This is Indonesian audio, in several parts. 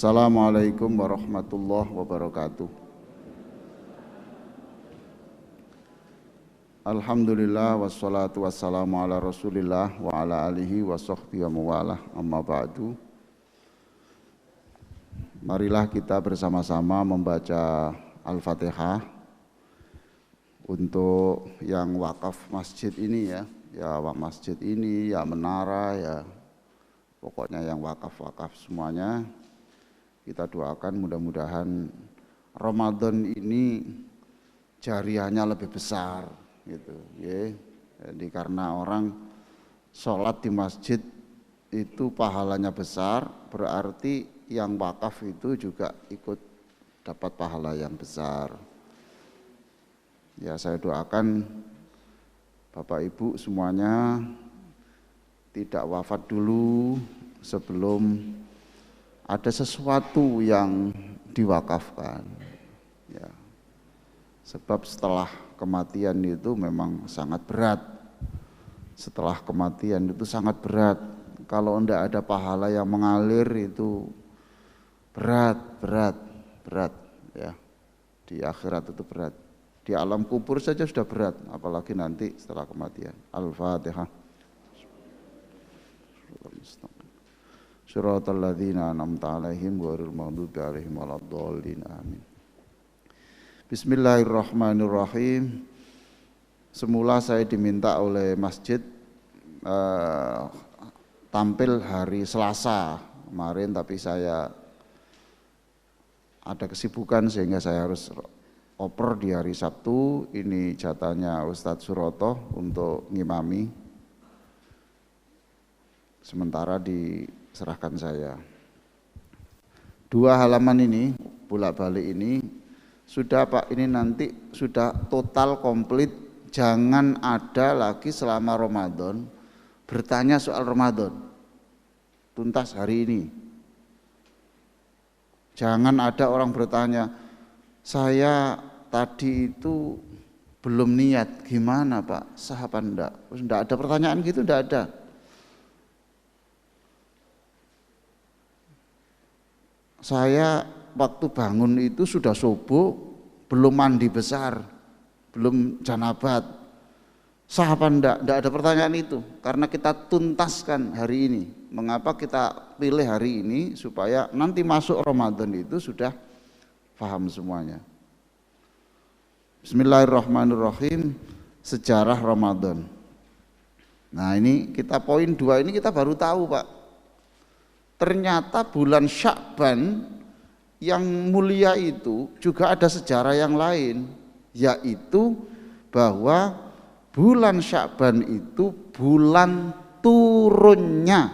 Assalamualaikum warahmatullahi wabarakatuh. Alhamdulillah wassalatu wassalamu ala rasulillah wa ala alihi wa sahbihi wa mawalah, amma ba'du. Marilah kita bersama-sama membaca Al-Fatihah untuk yang wakaf masjid ini ya masjid ini, ya menara, ya pokoknya yang wakaf-wakaf semuanya. Kita doakan mudah-mudahan Ramadan ini jariahnya lebih besar gitu ya. Jadi karena orang sholat di masjid itu pahalanya besar, berarti yang wakaf itu juga ikut dapat pahala yang besar. Ya, saya doakan Bapak Ibu semuanya tidak wafat dulu sebelum ada sesuatu yang diwakafkan ya. Sebab setelah kematian itu memang sangat berat. Setelah kematian itu sangat berat. Kalau tidak ada pahala yang mengalir itu berat ya. Di akhirat itu berat. Di alam kubur saja sudah berat, apalagi nanti setelah kematian. Al-Fatihah. Shiratal ladzina an'amta 'alaihim ghairil maghdubi 'alaihim waladdallin. Amin. Bismillahirrahmanirrahim. Semula saya diminta oleh masjid tampil hari Selasa kemarin, tapi saya ada kesibukan sehingga saya harus oper di hari Sabtu. Ini jatahnya Ustadz Suroto untuk ngimami, sementara diserahkan saya. 2 halaman ini bolak-balik ini sudah Pak, ini nanti sudah total komplit. Jangan ada lagi selama Ramadan bertanya soal Ramadan, tuntas hari ini. Jangan ada orang bertanya, saya tadi itu belum niat, gimana Pak, sah apa enggak? Enggak ada pertanyaan gitu, enggak ada. Saya waktu bangun itu sudah subuh, belum mandi besar, belum janabat, sah apa enggak? Enggak ada pertanyaan itu, karena kita tuntaskan hari ini. Mengapa kita pilih hari ini? Supaya nanti masuk Ramadan itu sudah paham semuanya. Bismillahirrahmanirrahim. Sejarah Ramadan. Nah ini kita poin 2 ini kita baru tahu Pak. Ternyata bulan Sya'ban yang mulia itu juga ada sejarah yang lain, yaitu bahwa bulan Sya'ban itu bulan turunnya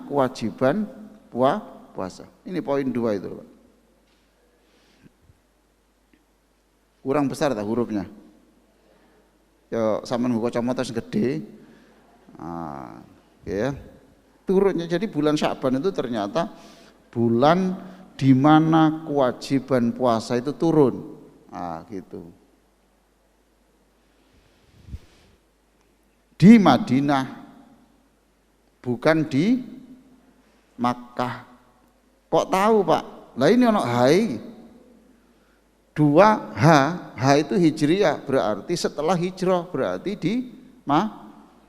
kewajiban puasa. Ini poin 2 itu Pak. Kurang besar tak hurufnya? Ya sampean buka kacamata gede. Nah, ya. Turunnya, jadi bulan Sya'ban itu ternyata bulan di mana kewajiban puasa itu turun. Nah, gitu. Di Madinah, bukan di Makkah. Kok tahu Pak? Lah ini ono hai. 2 H itu hijriyah, berarti setelah hijrah, berarti di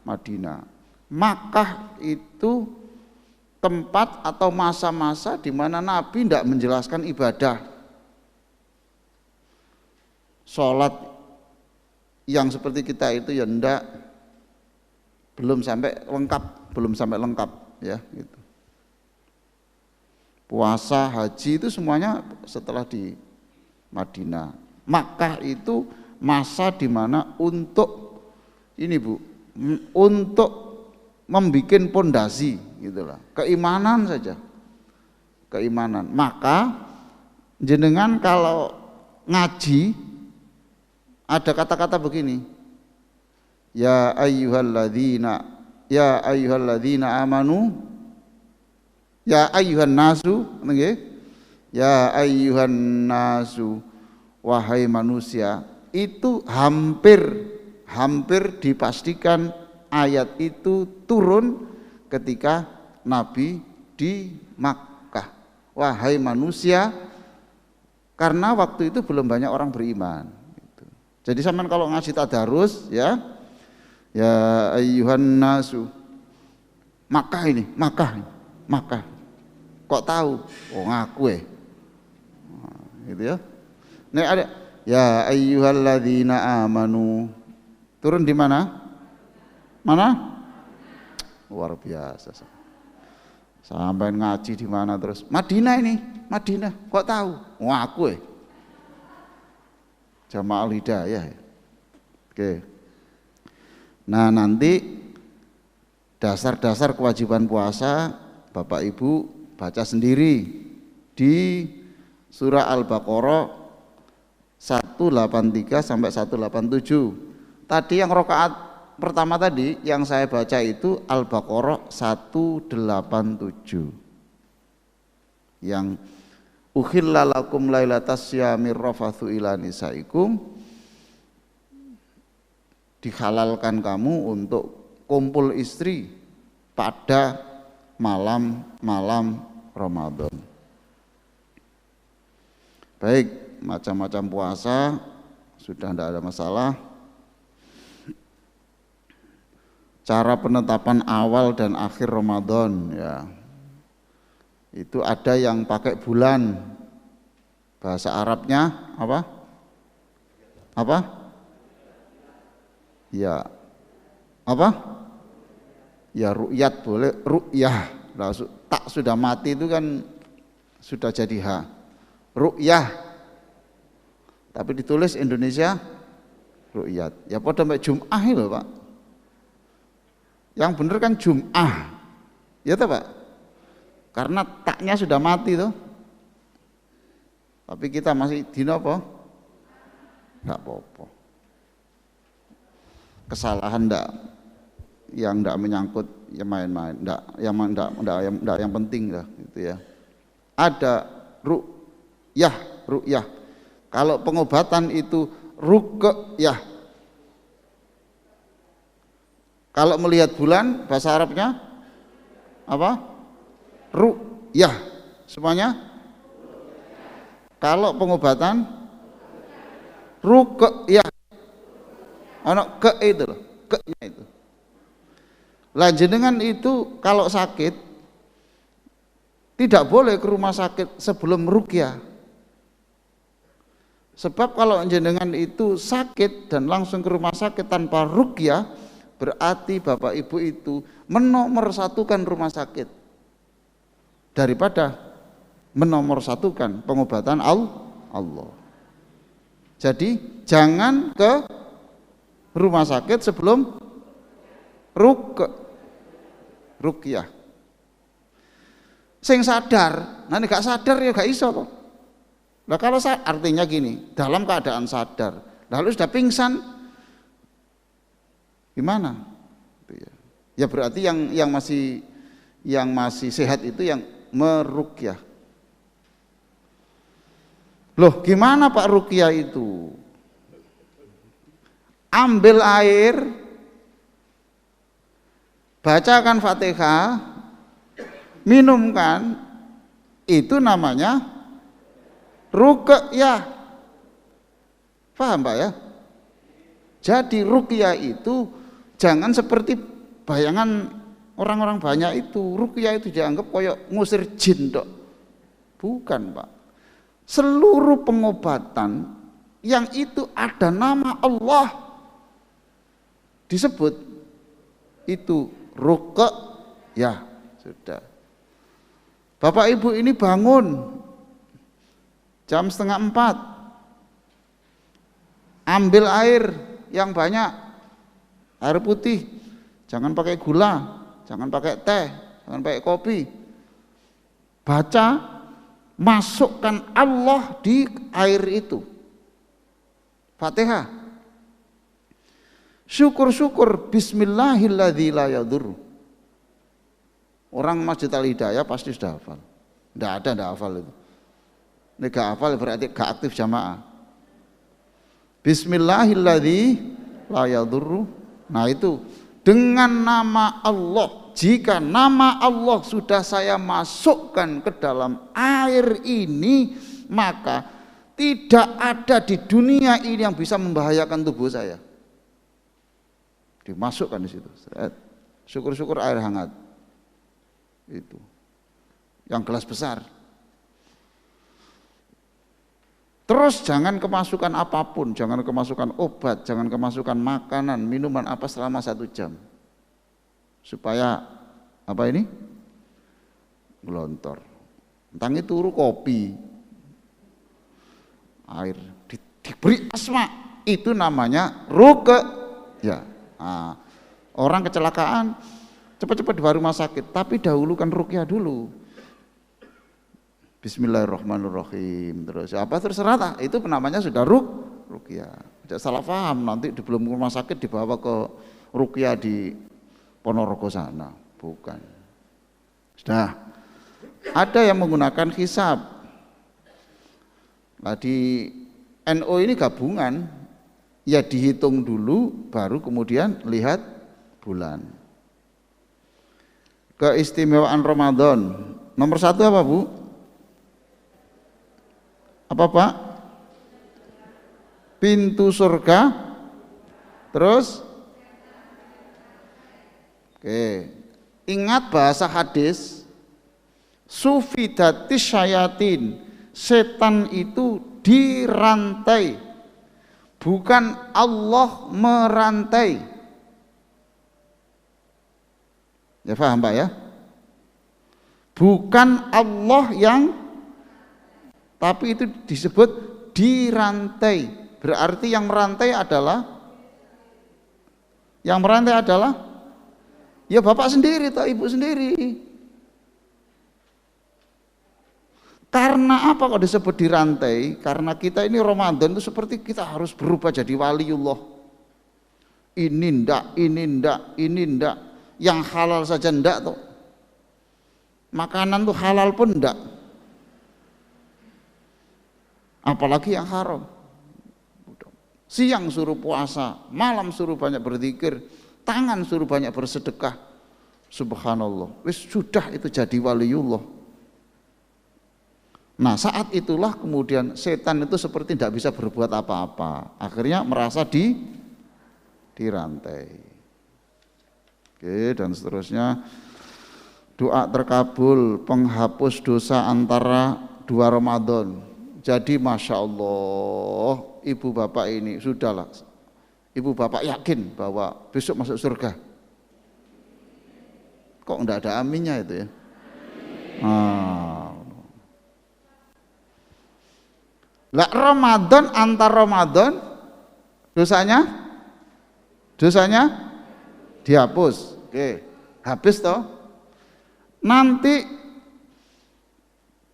Madinah. Makkah itu tempat atau masa-masa di mana Nabi tidak menjelaskan ibadah. Sholat yang seperti kita itu ya enggak, belum sampai lengkap ya gitu. Puasa, haji itu semuanya setelah di Madinah. Makkah itu masa di mana untuk ini Bu, untuk membikin pondasi gitulah, keimanan saja, keimanan. Maka jenengan kalau ngaji ada kata-kata begini, ya ayyuhalladzina amanu, ya ayyuhan nasu, nggih, ya ayyuhan nasu, wahai manusia. Itu hampir dipastikan ayat itu turun ketika Nabi di Makkah. Wahai manusia, karena waktu itu belum banyak orang beriman. Jadi sampean kalau ngaji tadarus ya ayyuhan nasu, Makkah ini, Makkah. Kok tahu? Oh ngaku gitu ya. Nek ada ya ayyuhalladzina amanu. Turun di mana? Mana? Luar biasa. Sampai ngaji di mana terus? Madinah ini, Madinah. Kok tahu? Ngaku Jamaah Hidayah. Oke. Nah, nanti dasar-dasar kewajiban puasa Bapak Ibu baca sendiri di surah Al-Baqarah 183 sampai 187. Tadi yang rakaat pertama tadi yang saya baca itu Al-Baqarah 187. Yang uhilla lakum lailatas syamir rafathu ila nisaikum, dihalalkan kamu untuk kumpul istri pada malam-malam Ramadan. Baik, macam-macam puasa sudah tidak ada masalah. Cara penetapan awal dan akhir Ramadan ya. Itu ada yang pakai bulan. Bahasa Arabnya apa? Apa? Ya. Apa? Ya ru'yat boleh, ru'yah. Tak sudah mati itu kan sudah jadi H. Ru'yah. Tapi ditulis Indonesia ru'yat. Ya pada mbak Jum'ah loh Pak. Yang bener kan Jum'ah. Ya toh Pak? Karena taknya sudah mati tuh. Tapi kita masih dino apa? Enggak apa-apa. Kesalahan enggak yang enggak menyangkut ya main-main, enggak yang penting lah gitu ya. Ada ru'yah. Kalau pengobatan itu ruqyah. Kalau melihat bulan bahasa Arabnya apa? Ru'yah. Semuanya? Kalau pengobatan ruqyah. Ono ke itu loh, ke-nya itu. Lah jenengan itu kalau sakit tidak boleh ke rumah sakit sebelum ruqyah. Sebab kalau jenengan itu sakit dan langsung ke rumah sakit tanpa ruqyah, berarti Bapak Ibu itu menomorsatukan rumah sakit daripada menomorsatukan pengobatan Allah. Jadi jangan ke rumah sakit sebelum ruqyah. Sing sadar, nanti gak sadar ya gak iso kok. Nah kalau artinya gini, dalam keadaan sadar, lalu sudah pingsan, gimana? Ya berarti yang masih sehat itu yang meruqyah. Loh, gimana Pak ruqyah itu? Ambil air, bacakan Fatihah, minumkan, itu namanya ruqyah. Paham Pak ya? Jadi ruqyah itu jangan seperti bayangan orang-orang banyak itu. Ruqyah itu dianggap koyok ngusir jin dok. Bukan Pak. Seluruh pengobatan yang itu ada nama Allah disebut itu ruqyah. Sudah. Bapak Ibu ini bangun jam 3:30, ambil air yang banyak, air putih, jangan pakai gula, jangan pakai teh, jangan pakai kopi. Baca, masukkan Allah di air itu, Fatihah. Syukur-syukur bismillahilladzi la yadurru. Orang Masjid Al-Hidayah pasti sudah hafal. Enggak hafal itu. Ini gak hafal berarti gak aktif jamaah. Bismillahilladzi la yadurru. Nah itu dengan nama Allah jika nama Allah sudah saya masukkan ke dalam air ini, maka tidak ada di dunia ini yang bisa membahayakan tubuh saya. Dimasukkan di situ. Syukur-syukur air hangat. Itu. Yang gelas besar. Terus jangan kemasukan apapun, jangan kemasukan obat, jangan kemasukan makanan, minuman apa selama 1 jam. Supaya apa ini? Gelontor. Entang itu kopi, air, diberi asma, itu namanya ruqyah. Nah, orang kecelakaan cepat-cepat di rumah sakit, tapi dahulukan ruqyah dulu. Bismillahirrahmanirrahim. Terus apa terserah, itu namanya sudah ruqyah. Tidak salah paham, nanti di belum rumah sakit dibawa ke ruqyah di Ponorogo sana, bukan. Sudah ada yang menggunakan hisab. Nah, di NO ini gabungan, ya dihitung dulu baru kemudian lihat bulan. Keistimewaan Ramadan nomor 1 apa, Bu? Apa, Pak? Pintu surga. Terus oke, ingat bahasa hadis, sufidatis syayatin, setan itu dirantai, bukan Allah merantai. Ya paham Pak ya? Bukan Allah yang, tapi itu disebut dirantai. Berarti yang merantai adalah ya bapak sendiri atau ibu sendiri. Karena apa kok disebut dirantai? Karena kita ini Ramadan itu seperti kita harus berubah jadi waliullah. Ini ndak. Yang halal saja ndak tuh. Makanan tuh halal pun ndak. Apalagi yang haram. Siang suruh puasa, malam suruh banyak berzikir, tangan suruh banyak bersedekah. Subhanallah, wis sudah itu jadi waliullah. Nah saat itulah kemudian setan itu seperti tidak bisa berbuat apa-apa, akhirnya merasa dirantai. Oke, dan seterusnya doa terkabul, penghapus dosa antara 2 Ramadan. Jadi Masya Allah, ibu bapak ini sudahlah, ibu bapak yakin bahwa besok masuk surga. Kok enggak ada aminnya itu ya? Lah Ramadan, antar Ramadan dosanya dihapus. Oke, habis toh. Nanti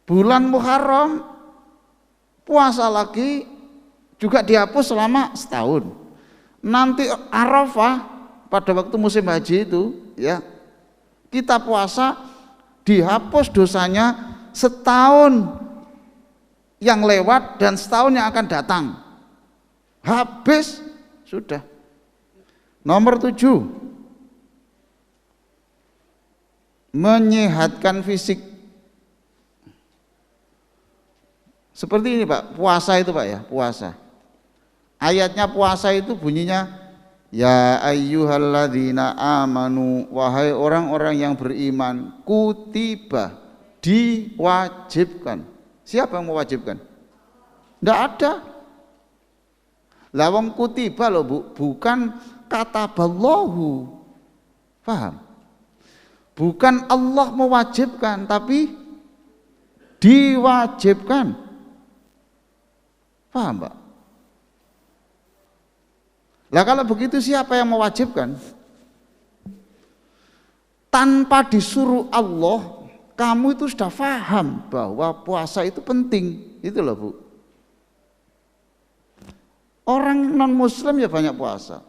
bulan Muharram puasa lagi juga dihapus selama setahun. Nanti Arafah pada waktu musim haji itu ya, kita puasa dihapus dosanya setahun yang lewat dan setahun yang akan datang. Habis sudah. Nomor 7, menyehatkan fisik. Seperti ini Pak, puasa itu Pak ya, puasa. Ayatnya puasa itu bunyinya, ya ayyuhalladzina amanu, wahai orang-orang yang beriman, kutiba, diwajibkan. Siapa yang mewajibkan? Tidak ada. Lawang kutiba loh Bu, bukan kataballahu. Paham? Bukan Allah mewajibkan, tapi diwajibkan. Paham Pak? Lah kalau begitu siapa yang mewajibkan? Tanpa disuruh Allah, kamu itu sudah paham bahwa puasa itu penting. Itu loh Bu. Orang non muslim ya banyak puasa.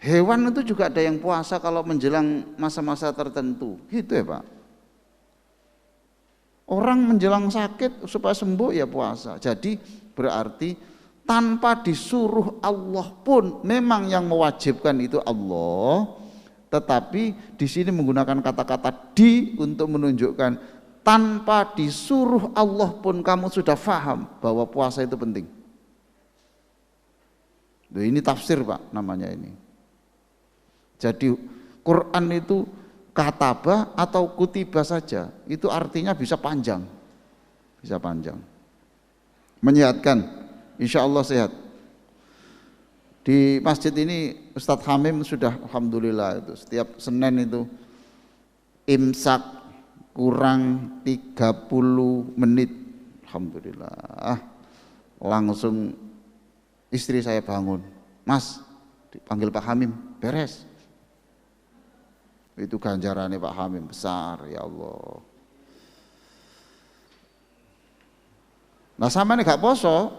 Hewan itu juga ada yang puasa kalau menjelang masa-masa tertentu. Gitu ya Pak. Orang menjelang sakit supaya sembuh ya puasa. Jadi berarti tanpa disuruh Allah pun memang yang mewajibkan itu Allah, Tetapi di sini menggunakan kata-kata di untuk menunjukkan tanpa disuruh Allah pun kamu sudah faham bahwa puasa itu penting. Loh, ini tafsir Pak namanya ini. Jadi Quran itu kataba atau kutiba saja, itu artinya bisa panjang. Bisa panjang. Menyehatkan, insya Allah sehat. Di masjid ini Ustadz Hamim sudah alhamdulillah itu setiap Senin itu imsak kurang 30 menit alhamdulillah langsung istri saya bangun, Mas dipanggil Pak Hamim, beres. Itu ganjarannya Pak Hamim besar ya Allah. Nah sama ini gak poso,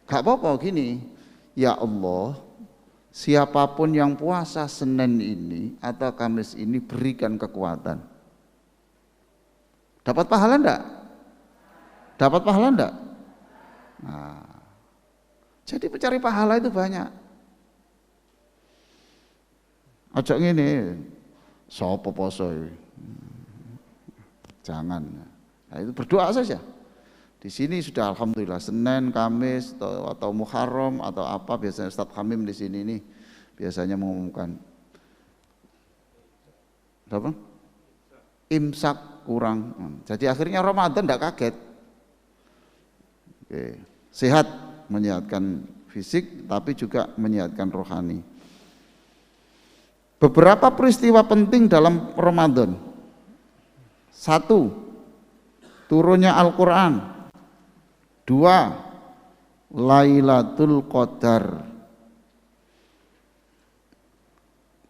gak apa-apa gini. Ya Allah, siapapun yang puasa Senin ini atau Kamis ini berikan kekuatan. Dapat pahala enggak? Dapat pahala enggak? Nah, jadi pencari pahala itu banyak. Ojo ngene, sapa poso iki? Jangan. Nah, itu berdoa saja. Di sini sudah alhamdulillah Senin, Kamis atau Muharram atau apa biasanya Ustadz Hamim di sini nih biasanya mengumumkan apa? Imsak kurang. Jadi akhirnya Ramadan tidak kaget. Oke. Sehat, menyehatkan fisik tapi juga menyehatkan rohani. Beberapa peristiwa penting dalam Ramadan. 1. Turunnya Al-Quran. 2. Lailatul Qadar.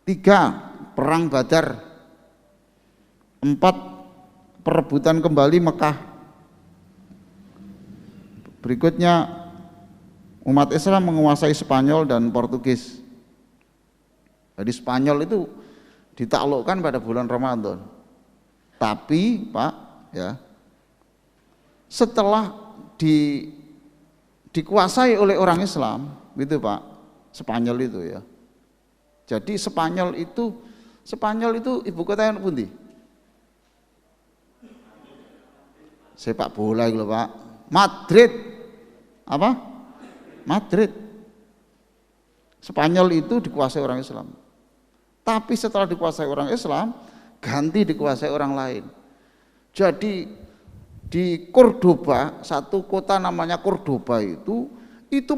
3. Perang Badar. 4. Perebutan kembali Mekah. Berikutnya umat Islam menguasai Spanyol dan Portugis. Jadi Spanyol itu ditaklukkan pada bulan Ramadan. Tapi Pak ya, setelah dikuasai oleh orang Islam, gitu Pak, Spanyol itu ya. Jadi Spanyol itu ibu kota yang pundi? Sepak bola gitu Pak. Madrid. Apa? Madrid. Spanyol itu dikuasai orang Islam. Tapi setelah dikuasai orang Islam, ganti dikuasai orang lain. Jadi di Cordoba, satu kota namanya Cordoba itu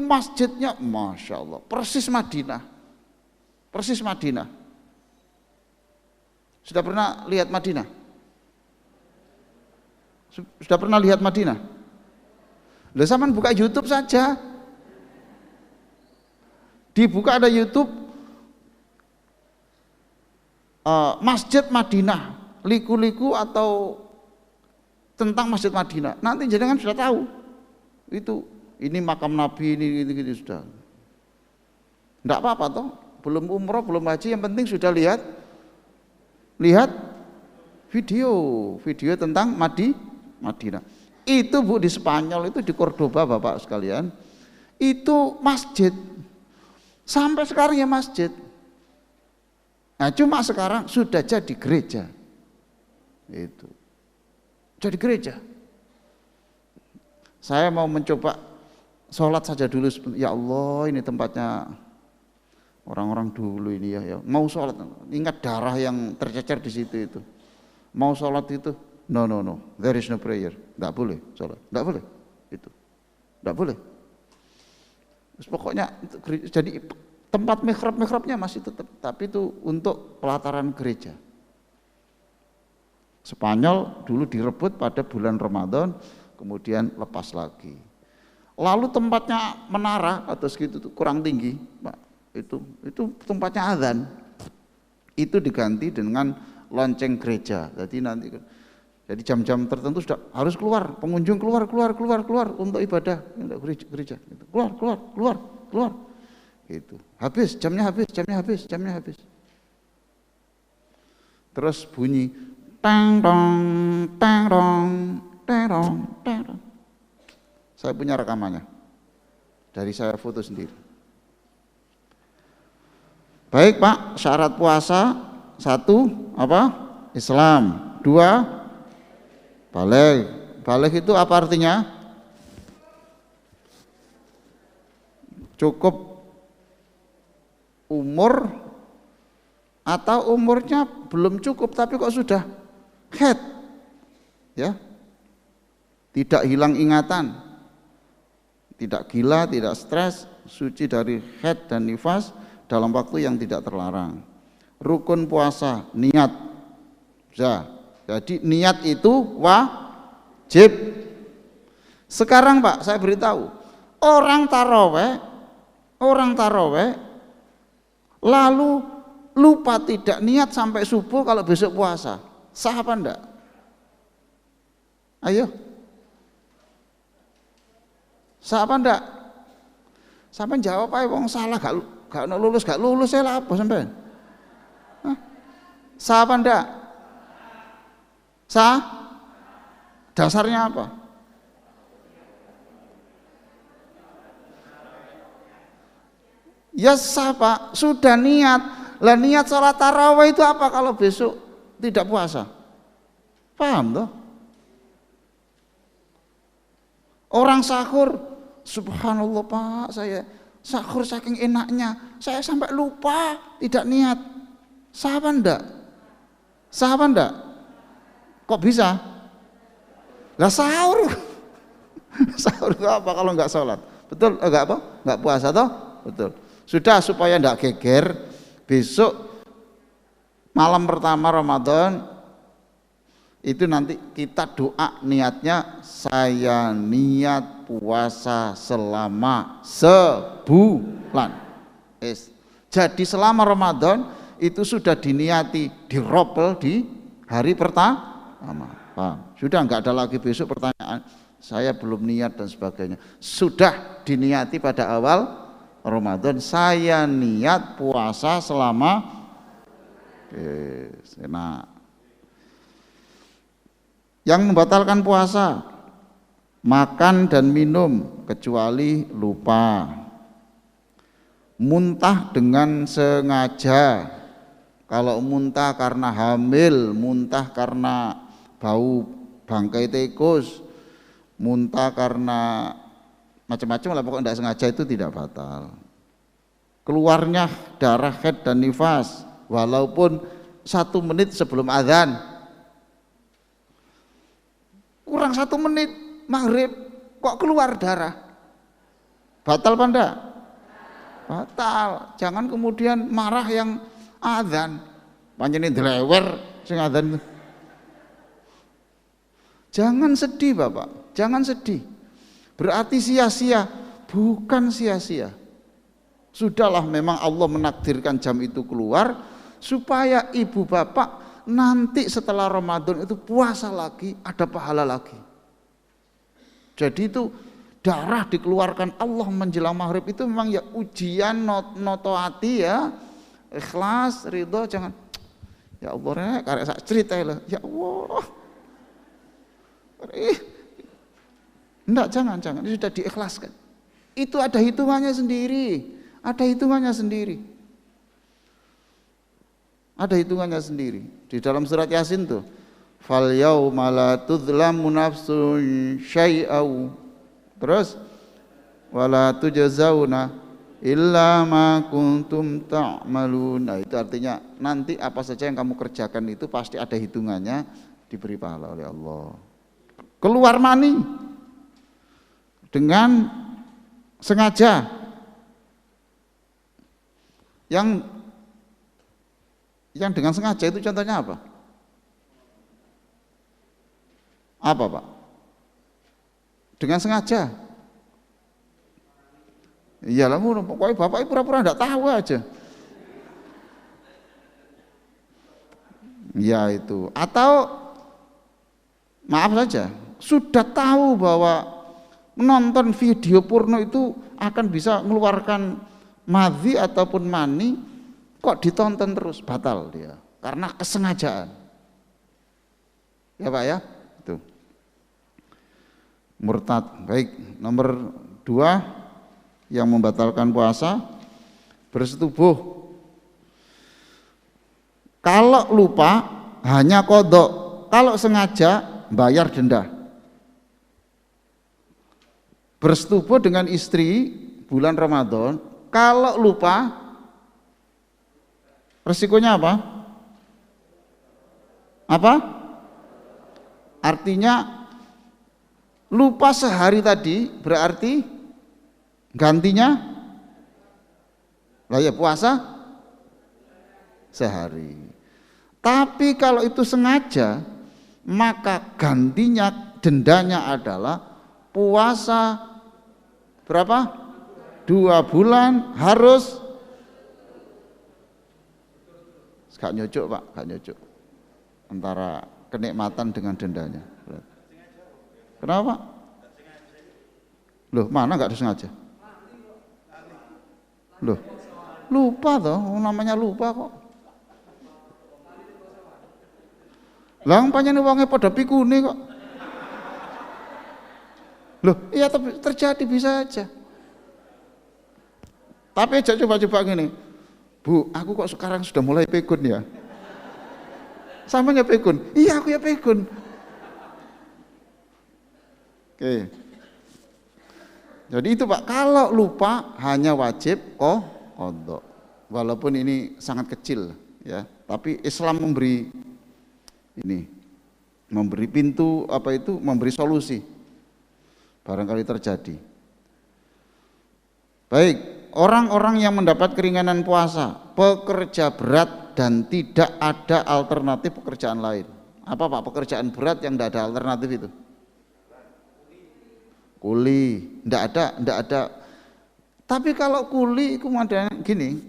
masjidnya Masya Allah persis Madinah. Persis Madinah. Sudah pernah lihat Madinah? Sudah pernah lihat Madinah? Lah zaman buka YouTube saja. Dibuka ada YouTube Masjid Madinah, liku-liku atau tentang Masjid Madinah. Nanti jenengan sudah tahu. Ini makam Nabi ini gitu sudah. Enggak apa-apa toh. Belum umroh, belum haji, yang penting sudah lihat video tentang Madinah. Itu Bu di Spanyol itu di Cordoba Bapak sekalian. Itu masjid. Sampai sekarang ya masjid. Nah, cuma sekarang sudah jadi gereja. Itu. Jadi gereja. Saya mau mencoba sholat saja dulu. Ya Allah, ini tempatnya orang-orang dulu ini ya. Mau sholat, ingat darah yang tercecer di situ itu. Mau sholat itu, no, there is no prayer. Tidak boleh sholat, tidak boleh. Itu, tidak boleh. Terus pokoknya jadi tempat mihrab-mihrabnya masih tetap, tapi itu untuk pelataran gereja. Spanyol dulu direbut pada bulan Ramadan, kemudian lepas lagi. Lalu tempatnya menara atau segitu kurang tinggi, Pak. Itu tempatnya azan. Itu diganti dengan lonceng gereja. Jadi jam-jam tertentu sudah harus keluar, pengunjung keluar untuk ibadah, untuk gereja. Keluar. Gitu. Jamnya habis. Terus bunyi tang dong. Saya punya rekamannya. Dari saya foto sendiri. Baik Pak, syarat puasa Satu apa? Islam. Dua, baligh. Baligh itu apa artinya? Cukup umur atau umurnya belum cukup tapi kok sudah haid, ya, tidak hilang ingatan, tidak gila, tidak stres, suci dari haid dan nifas dalam waktu yang tidak terlarang. Rukun puasa, niat, ya. Jadi niat itu wajib. Sekarang Pak, saya beritahu, orang taraweh lalu lupa tidak niat sampai subuh kalau besok puasa, sah apa enggak? Ayo, sah apa enggak? Sampai jawab aja, wong salah gak lulus saya lah apa sampai? Sah apa enggak? Sah? Dasarnya apa? Ya sah Pak, sudah niat. Lah niat sholat tarawih itu apa kalau besok tidak puasa? Paham toh? Orang sahur, subhanallah Pak, saya sahur saking enaknya, saya sampai lupa tidak niat. Sah apa enggak? Sah apa enggak? Kok bisa? Lah sahur. Sahur itu apa kalau enggak sholat? Betul? Enggak apa? Enggak puasa toh? Betul. Sudah, supaya enggak geger, besok malam pertama Ramadan itu nanti kita doa, niatnya saya niat puasa selama sebulan. Jadi selama Ramadan itu sudah diniati, diropel di hari pertama. Paham? Sudah enggak ada lagi besok pertanyaan saya belum niat dan sebagainya. Sudah diniati pada awal Ramadan, saya niat puasa selama enak. Yang membatalkan puasa, makan dan minum kecuali lupa, muntah dengan sengaja. Kalau muntah karena hamil, muntah karena bau bangkai tikus, muntah karena macam-macam lah, pokoknya tidak sengaja itu tidak batal. Keluarnya darah haid dan nifas walaupun 1 menit sebelum azan, kurang 1 menit maghrib kok keluar darah, batal apa enggak? Batal. Jangan kemudian marah yang azan, panjenengan delewer sing azan. Jangan sedih Bapak, jangan sedih. Berarti sia-sia, bukan sia-sia. Sudahlah, memang Allah menakdirkan jam itu keluar supaya ibu bapak nanti setelah Ramadan itu puasa lagi, ada pahala lagi. Jadi itu darah dikeluarkan Allah menjelang maghrib itu memang ya ujian noto hati ya, ikhlas, ridho, jangan ya Allah karek sak cerita ya Allah. Enggak, jangan, itu sudah diikhlaskan. Itu ada hitungannya sendiri, ada hitungannya sendiri. Ada hitungannya sendiri. Di dalam surat Yasin tuh, fal yauma la tudzlamu nafsun syai'au. Terus wala tujzauna illa ma kuntum ta'malun. Nah, itu artinya nanti apa saja yang kamu kerjakan itu pasti ada hitungannya, diberi pahala oleh Allah. Keluar mani dengan sengaja, yang dengan sengaja itu contohnya apa? Apa Pak? Dengan sengaja. Iyalah, pokoknya bapak pura-pura enggak tahu aja. Ya itu. Atau maaf saja, sudah tahu bahwa menonton video porno itu akan bisa mengeluarkan madhi ataupun mani, kok ditonton terus, batal dia karena kesengajaan. Ya Pak ya, itu murtad. Baik, nomor 2 yang membatalkan puasa, bersetubuh Kalau lupa hanya qadha, kalau sengaja bayar denda. Bersetubuh dengan istri bulan Ramadan, kalau lupa resikonya apa? Apa? Artinya lupa sehari tadi berarti gantinya lah ya puasa sehari. Tapi kalau itu sengaja, maka gantinya dendanya adalah puasa berapa? 2 bulan harus. Gak nyocok Pak, gak nyocok antara kenikmatan dengan dendanya. Kenapa Pak? Loh mana gak disengaja? Loh lupa toh, namanya lupa kok. Lah panjenengan wonge padha pikune kok. Loh iya terjadi bisa aja. Tapi aja coba-coba gini, Bu, aku kok sekarang sudah mulai pikun ya? Samanya pikun? Iya aku ya pikun. Oke. Jadi itu Pak, kalau lupa hanya wajib qadha. Walaupun ini sangat kecil ya, tapi Islam memberi ini, memberi pintu apa itu, memberi solusi barangkali terjadi. Baik, orang-orang yang mendapat keringanan puasa, pekerja berat dan tidak ada alternatif pekerjaan lain. Apa Pak pekerjaan berat yang tidak ada alternatif itu? Kuli, tidak ada. Tapi kalau kuli itu ada gini,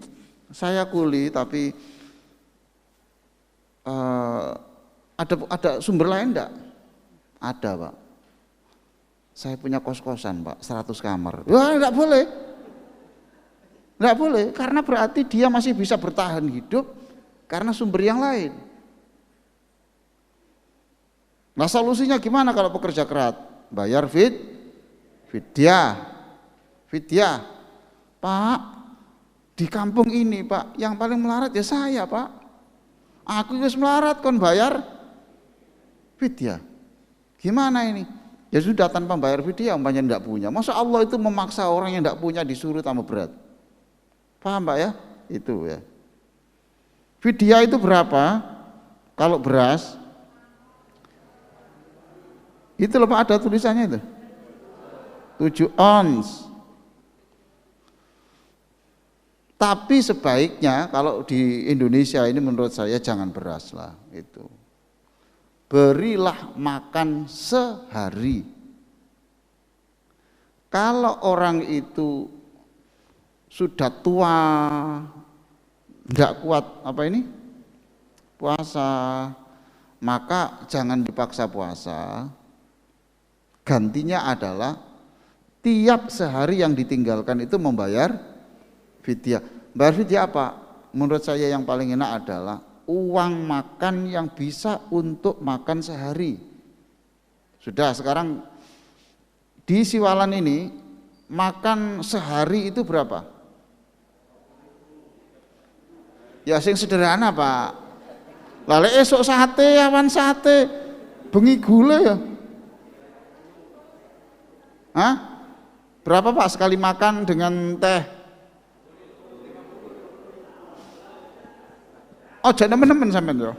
saya kuli tapi ada sumber lain enggak? Ada Pak. Saya punya kos-kosan Pak, 100 kamar. Wah enggak boleh. Enggak boleh, karena berarti dia masih bisa bertahan hidup karena sumber yang lain. Nah solusinya gimana kalau pekerja keras? Bayar fidyah. Pak, di kampung ini Pak, yang paling melarat ya saya Pak. Aku harus melarat kon bayar fidyah. Gimana ini? Ya sudah tanpa bayar fidyah umpamanya enggak punya. Masa Allah itu memaksa orang yang enggak punya disuruh tambah berat? Paham Pak ya? Itu ya. Fidyah itu berapa? Kalau beras itu loh Pak, ada tulisannya itu 7 ons. Tapi sebaiknya kalau di Indonesia ini menurut saya jangan beras lah itu. Berilah makan sehari. Kalau orang itu sudah tua, tidak kuat apa ini puasa, maka jangan dipaksa puasa. Gantinya adalah tiap sehari yang ditinggalkan itu membayar fidyah. Bayar fidyah apa? Menurut saya yang paling enak adalah uang makan yang bisa untuk makan sehari. Sudah sekarang di Siwalan ini makan sehari itu berapa? Ya sing sederhana Pak. Lale esok sate, awan sate, bengi gula ya. Hah? Berapa Pak sekali makan dengan teh? Oh jangan teman-teman sampean yo.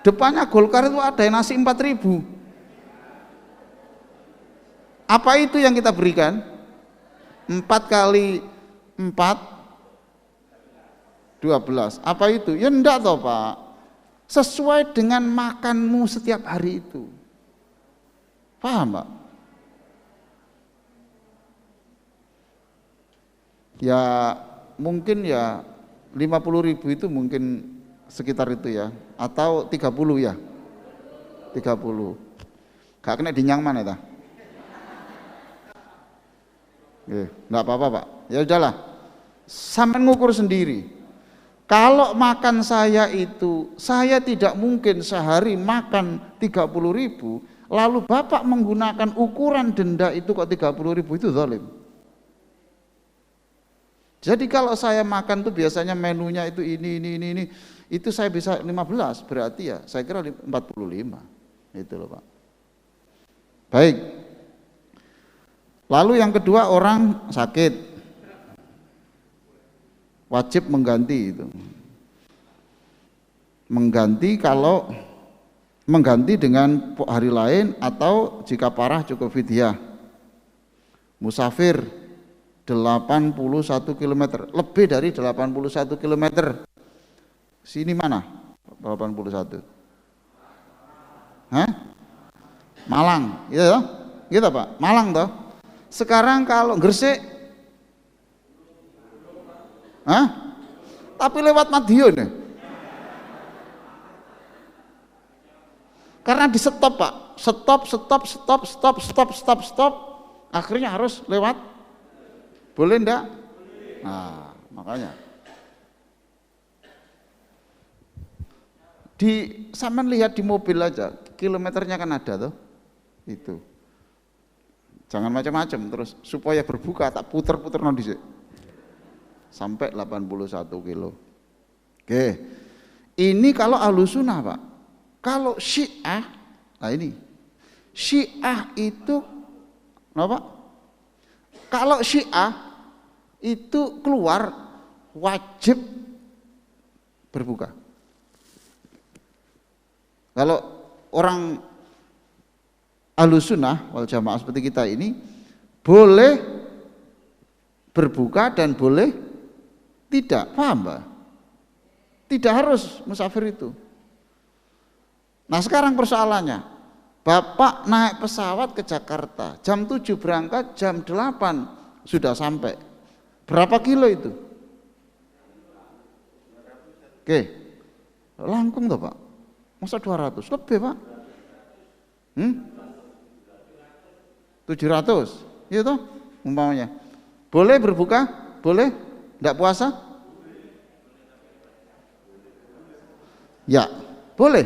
Depannya Golkar itu ada nasi 4.000. Apa itu yang kita berikan? 4 kali 4 12. Apa itu? Ya enggak toh Pak. Sesuai dengan makanmu setiap hari itu. Paham Pak? Ya mungkin ya 50.000 itu mungkin sekitar itu ya, atau 30 ya, 30. Gak kena dinyang mana ta? Nggak apa-apa Pak. Ya udahlah, sampai ngukur sendiri. Kalau makan saya itu, saya tidak mungkin sehari makan 30.000, lalu Bapak menggunakan ukuran denda itu kok 30.000, itu zalim. Jadi kalau saya makan tuh biasanya menunya itu ini, Itu saya bisa 15, berarti ya saya kira 45. Itu loh Pak. Baik. Lalu yang kedua, orang sakit wajib mengganti itu. Mengganti dengan hari lain, atau jika parah cukup fidyah. Musafir 81 km, lebih dari 81 km. Sini mana? 81. Hah? Malang, gitu toh? Gitu Pak, Malang toh. Sekarang kalau Gresik, hah? Tapi lewat Madiun ya? Karena di stop Pak, stop, akhirnya harus lewat. Boleh enggak? Nah, makanya sampean lihat di mobil aja, kilometernya kan ada tuh. Itu. Jangan macam-macam, terus supaya berbuka tak puter-puter nanti sampai 81 kilo. Oke. Ini kalau Ahlussunnah Pak. Kalau Syiah, nah ini Syiah itu apa? Kalau Syiah itu keluar wajib berbuka. Kalau orang Ahlussunnah wal Jamaah seperti kita ini boleh berbuka dan boleh tidak, paham Mbak? Tidak harus musafir itu. Nah sekarang persoalannya, Bapak naik pesawat ke Jakarta, jam 7 berangkat, jam 8 sudah sampai. Berapa kilo itu? Oke, langkung toh Pak? Masa 200? Lebih Pak? 700? Iya toh umpamanya. Boleh berbuka? Boleh? Enggak puasa? Ya, boleh.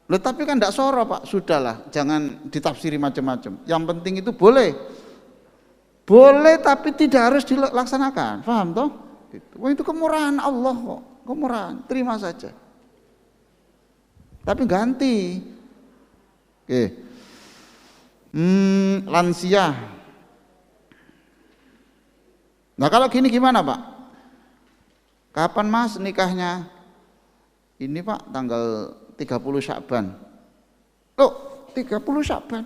Loh, tapi kan enggak soro Pak, sudahlah, jangan ditafsiri macam-macam. Yang penting itu boleh. Boleh tapi tidak harus dilaksanakan, paham toh? Wah, itu kemurahan Allah kok, kemurahan, terima saja. Tapi ganti. Oke. Lansia. Nah kalau gini gimana Pak? Kapan Mas nikahnya? Ini Pak tanggal 30 Sya'ban. Loh, 30 Sya'ban.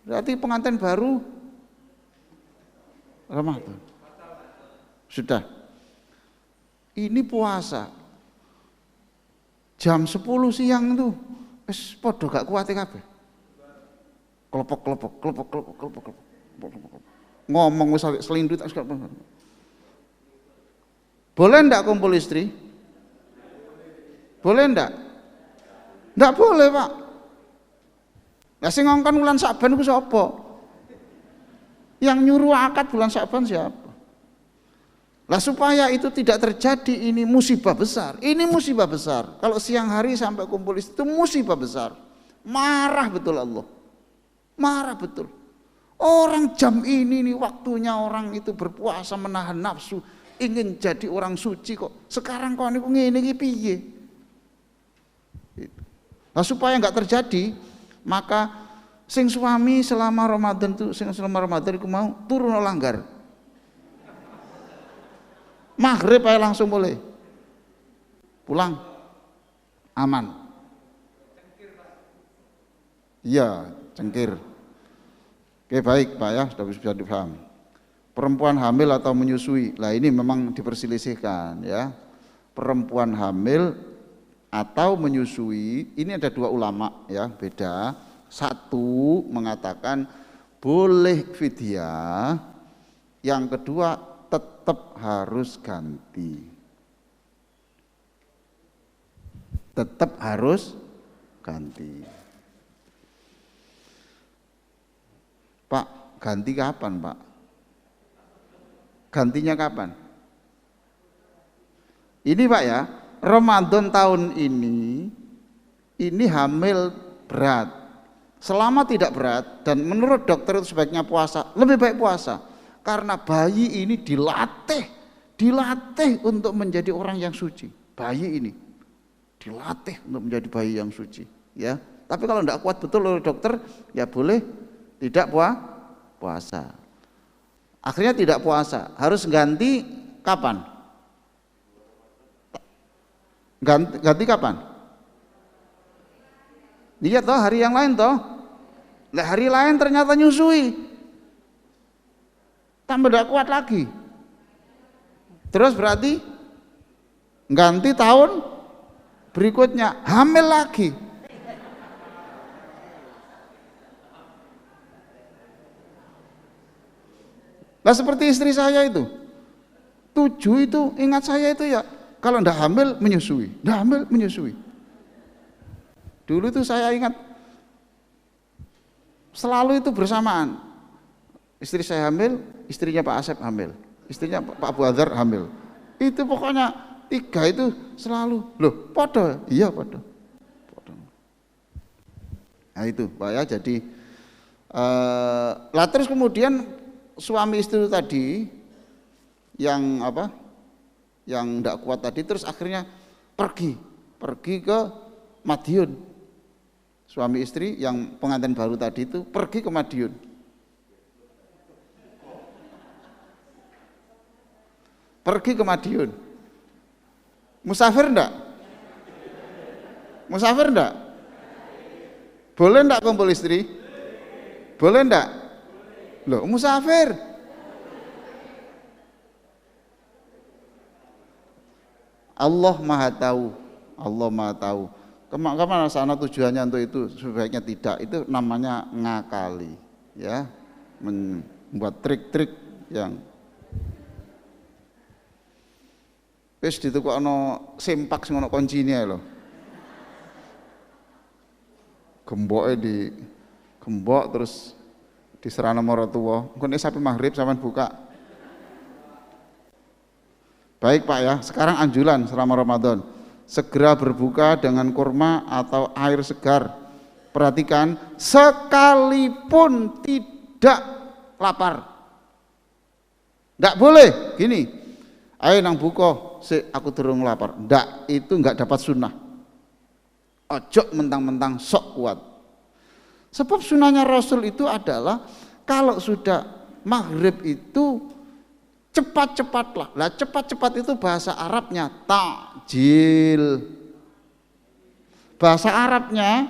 Berarti pengantin baru Ramadan. Sudah. Ini puasa. Jam 10 siang itu wis padha gak kuat kabeh. Kelopok. Ngomong wis selindut tak. Boleh ndak kumpul istri? Boleh ndak? Ndak boleh, Pak. Lah sing ngongkon bulan Sya'ban iku sapa? Yang nyuruh akad bulan Sya'ban siapa? Lah supaya itu tidak terjadi, ini musibah besar. Ini musibah besar. Kalau siang hari sampai kumpul istri itu musibah besar. Marah betul Allah. Marah betul. Orang jam ini nih waktunya orang itu berpuasa menahan nafsu, ingin jadi orang suci kok. Sekarang kok niku ngene iki piye? Nah, supaya enggak terjadi, maka sing suami selama Ramadan itu iku mau turun langgar. Maghrib aja langsung boleh pulang aman. Iya, cengkir. Oke, baik Pak ya, sudah bisa dipaham. Perempuan hamil atau menyusui, lah ini memang diperselisihkan ya. Perempuan hamil atau menyusui, ini ada dua ulama ya, beda. Satu mengatakan boleh fidyah, yang kedua tetap harus ganti. Tetap harus ganti. Pak, ganti kapan Pak? Gantinya kapan? Ini Pak ya, Ramadan tahun ini hamil berat. Selama tidak berat dan menurut dokter itu sebaiknya puasa, lebih baik puasa. Karena bayi ini dilatih dilatih untuk menjadi orang yang suci. Bayi ini dilatih untuk menjadi bayi yang suci, ya. Tapi kalau tidak kuat betul oleh dokter, ya boleh tidak puasa. Akhirnya tidak puasa, harus ganti kapan? Ganti kapan? Iya toh, hari yang lain toh. Lah hari lain ternyata nyusui, tambah tidak kuat lagi. Terus berarti ganti tahun berikutnya hamil lagi. Lah seperti istri saya itu 7 itu, ingat saya itu ya, kalau ndak hamil menyusui, ndak hamil menyusui. Dulu itu saya ingat selalu itu bersamaan. Istri saya hamil, istrinya Pak Asep hamil, istrinya Pak Abu Adzar hamil. Itu pokoknya 3 itu selalu. Loh, podo? Iya podo. Nah itu Pak ya, jadi lah terus kemudian suami istri itu tadi yang apa? Yang tidak kuat tadi, terus akhirnya pergi ke Madiun. Suami istri yang pengantin baru tadi itu pergi ke Madiun. Pergi ke Madiun. Musafir enggak? Musafir enggak? Boleh enggak kumpul istri? Boleh enggak? Loh, musafir. Allah Maha tahu. Allah Maha tahu. Kemana sana tujuannya untuk itu, sebaiknya tidak. Itu namanya ngakali, ya, membuat trik-trik yang wis ditukokno sempak sing ono kuncine lho. Gemboke di gembok terus diserana maratuwa. Engko nek sampai maghrib sampean buka. Baik Pak ya, sekarang anjuran selama Ramadan. Segera berbuka dengan kurma atau air segar. Perhatikan, sekalipun tidak lapar. Tidak boleh gini, ayo nang buka, aku durung lapar. Tidak, itu enggak dapat sunnah. Ojo mentang-mentang sok kuat. Sebab sunnahnya Rasul itu adalah kalau sudah maghrib itu cepat-cepatlah. Lah cepat-cepat itu bahasa Arabnya takjil. Bahasa Arabnya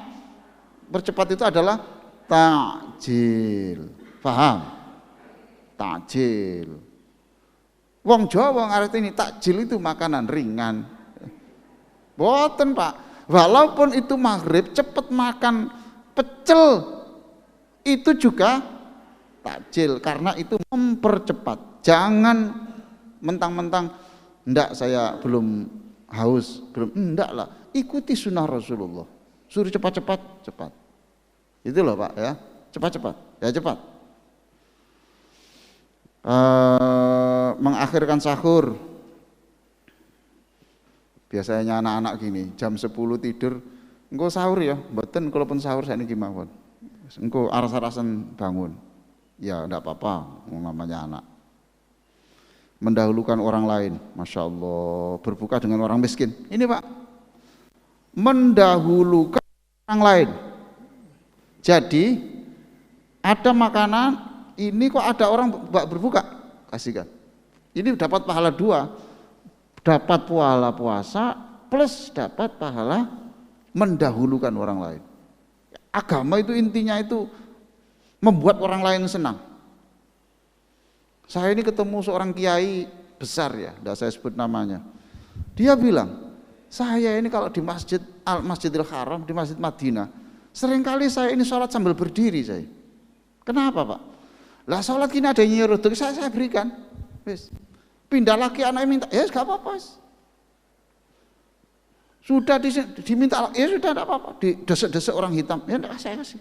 bercepat itu adalah takjil. Paham? Takjil. Wong Jawa ngerti ini takjil itu makanan ringan. Boten Pak. Walaupun itu maghrib cepat makan pecel itu juga takjil karena itu mempercepat. Jangan mentang-mentang enggak saya belum haus, belum, enggak lah. Ikuti sunnah Rasulullah. Suruh cepat-cepat, cepat. Itu loh Pak ya, cepat-cepat, ya cepat. Mengakhirkan sahur. Biasanya anak-anak gini, jam 10 tidur, engko sahur ya, mboten kalaupun sahur saya niki mawon. Engko aras-arasan bangun. Ya enggak apa-apa, namanya anak. Mendahulukan orang lain, Masya Allah, berbuka dengan orang miskin. Ini Pak, mendahulukan orang lain. Jadi ada makanan, ini kok ada orang berbuka, kasihkan. Ini dapat pahala 2, dapat pahala puasa plus dapat pahala mendahulukan orang lain. Agama itu intinya itu membuat orang lain senang. Saya ini ketemu seorang kiai besar ya, tidak saya sebut namanya. Dia bilang, saya ini kalau di Masjidil Haram, di Masjid Madinah, seringkali saya ini sholat sambil berdiri saya. Kenapa Pak? Lah sholat ini ada yang nyuruh, saya berikan. Wis. Pindah lagi anaknya minta, ya gak apa-apa. Sudah diminta, ya sudah tidak apa-apa. Desek-desek orang hitam, ya enggak saya kasih.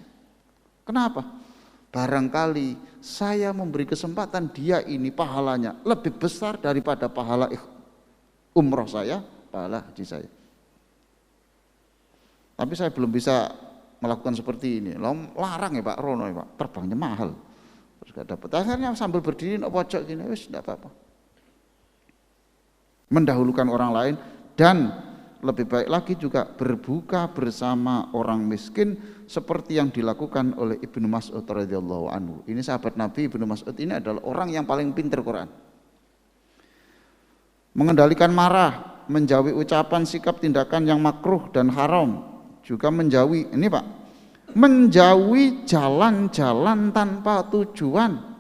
Kenapa? Barangkali saya memberi kesempatan dia ini pahalanya lebih besar daripada pahala umroh saya, pahala haji saya. Tapi saya belum bisa melakukan seperti ini. Larang ya Pak Rono ya Pak, terbangnya mahal. Terus gak dapat. Akhirnya sambil berdiri nak pojok gini, wis enggak apa-apa. mendahulukan orang lain, dan lebih baik lagi juga berbuka bersama orang miskin seperti yang dilakukan oleh Ibnu Mas'ud radhiyallahu anhu. Ini sahabat Nabi. Ibnu Mas'ud ini adalah orang yang paling pintar Quran. Mengendalikan marah, menjauhi ucapan, sikap, tindakan yang makruh dan haram, juga menjauhi ini Pak, menjauhi jalan-jalan tanpa tujuan.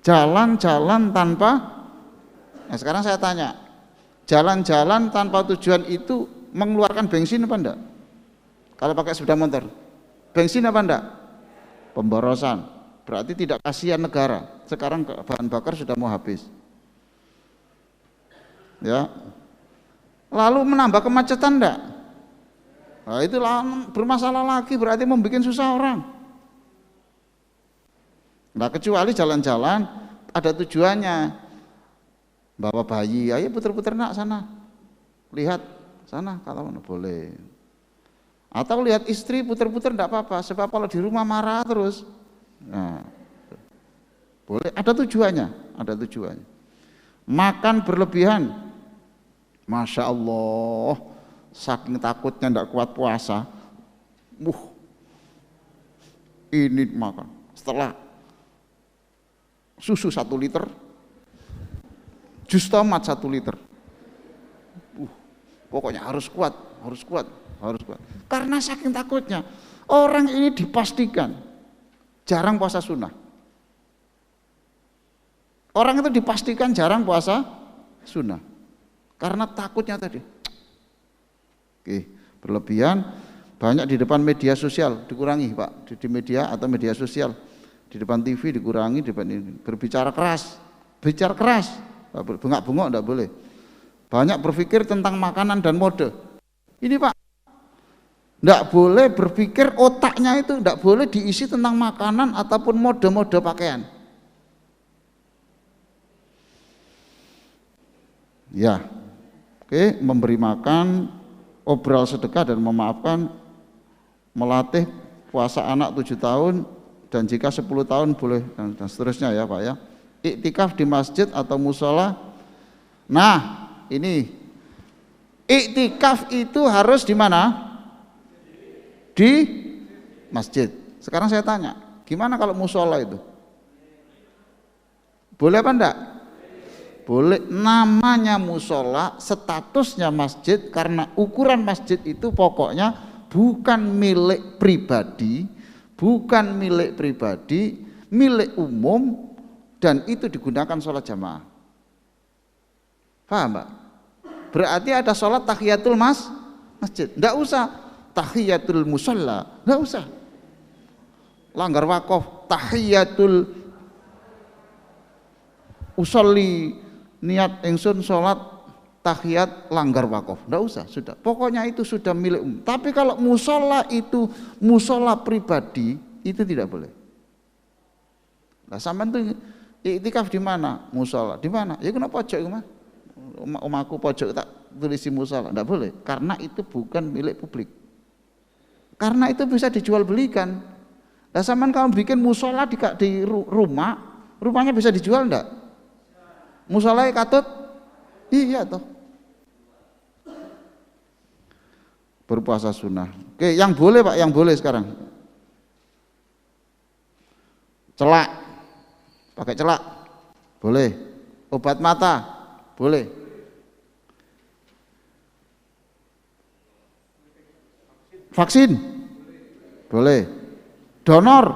Jalan-jalan tanpa, nah sekarang saya tanya, jalan-jalan tanpa tujuan itu mengeluarkan bensin apa enggak? Kalau pakai sepeda motor, bensin apa enggak? Pemborosan. Berarti tidak kasihan negara. Sekarang bahan bakar sudah mau habis. Ya. Lalu menambah kemacetan enggak? Nah, itu bermasalah lagi, berarti membuat susah orang. Nah, kecuali jalan-jalan ada tujuannya. Bawa bayi, ayo puter-puter nak sana. Lihat sana, kalau boleh. Atau lihat istri puter-puter enggak apa-apa, sebab kalau di rumah marah terus. Nah, boleh, ada tujuannya, ada tujuannya. Makan berlebihan, Masya Allah, saking takutnya tidak kuat puasa, ini makan. Setelah susu 1 liter, jus tomat 1 liter, pokoknya harus kuat, harus kuat, harus kuat. Karena saking takutnya, orang ini dipastikan jarang puasa sunnah. Orang itu dipastikan jarang puasa sunnah karena takutnya tadi. Oke, berlebihan, banyak di depan media sosial, dikurangi Pak, di media atau media sosial, di depan TV dikurangi, di depan ini. Berbicara keras, bicara keras, bengak-bengok enggak boleh. Banyak berpikir tentang makanan dan mode. Ini Pak, tidak boleh berpikir, otaknya itu tidak boleh diisi tentang makanan ataupun mode-mode pakaian. Ya, oke, memberi makan, obral sedekah dan memaafkan, melatih puasa anak 7 tahun dan jika 10 tahun boleh dan seterusnya ya Pak ya. Iktikaf di masjid atau musola. Nah, ini iktikaf itu harus di mana? Di masjid. Sekarang saya tanya, gimana kalau musola itu? Boleh apa enggak? Boleh. Namanya musola, statusnya masjid, karena ukuran masjid itu pokoknya bukan milik pribadi, bukan milik pribadi, milik umum, dan itu digunakan sholat jamaah. Paham Pak? Berarti ada sholat tahiyatul masjid. Enggak usah tahiyatul musalla, enggak usah. Langgar wakaf, tahiyatul usolli, niat ingsun sholat tahiyat langgar wakaf, enggak usah, sudah. Pokoknya itu sudah milik umum. Tapi kalau musola itu musola pribadi, itu tidak boleh. Nah, sampean tuh iktikaf di mana? Musola. Di mana? Ya kena pojok itu mah. Omahku pojok tak tulisi musola, enggak boleh. Karena itu bukan milik publik. Karena itu bisa dijual belikan. Nah, sampean kalau bikin musola di rumah, rumahnya bisa dijual enggak? Musola katut? Iya toh. Berpuasa sunnah. Oke, yang boleh Pak, yang boleh sekarang. Celak. Pakai celak. Boleh. Obat mata. Boleh. Vaksin. Boleh. Donor.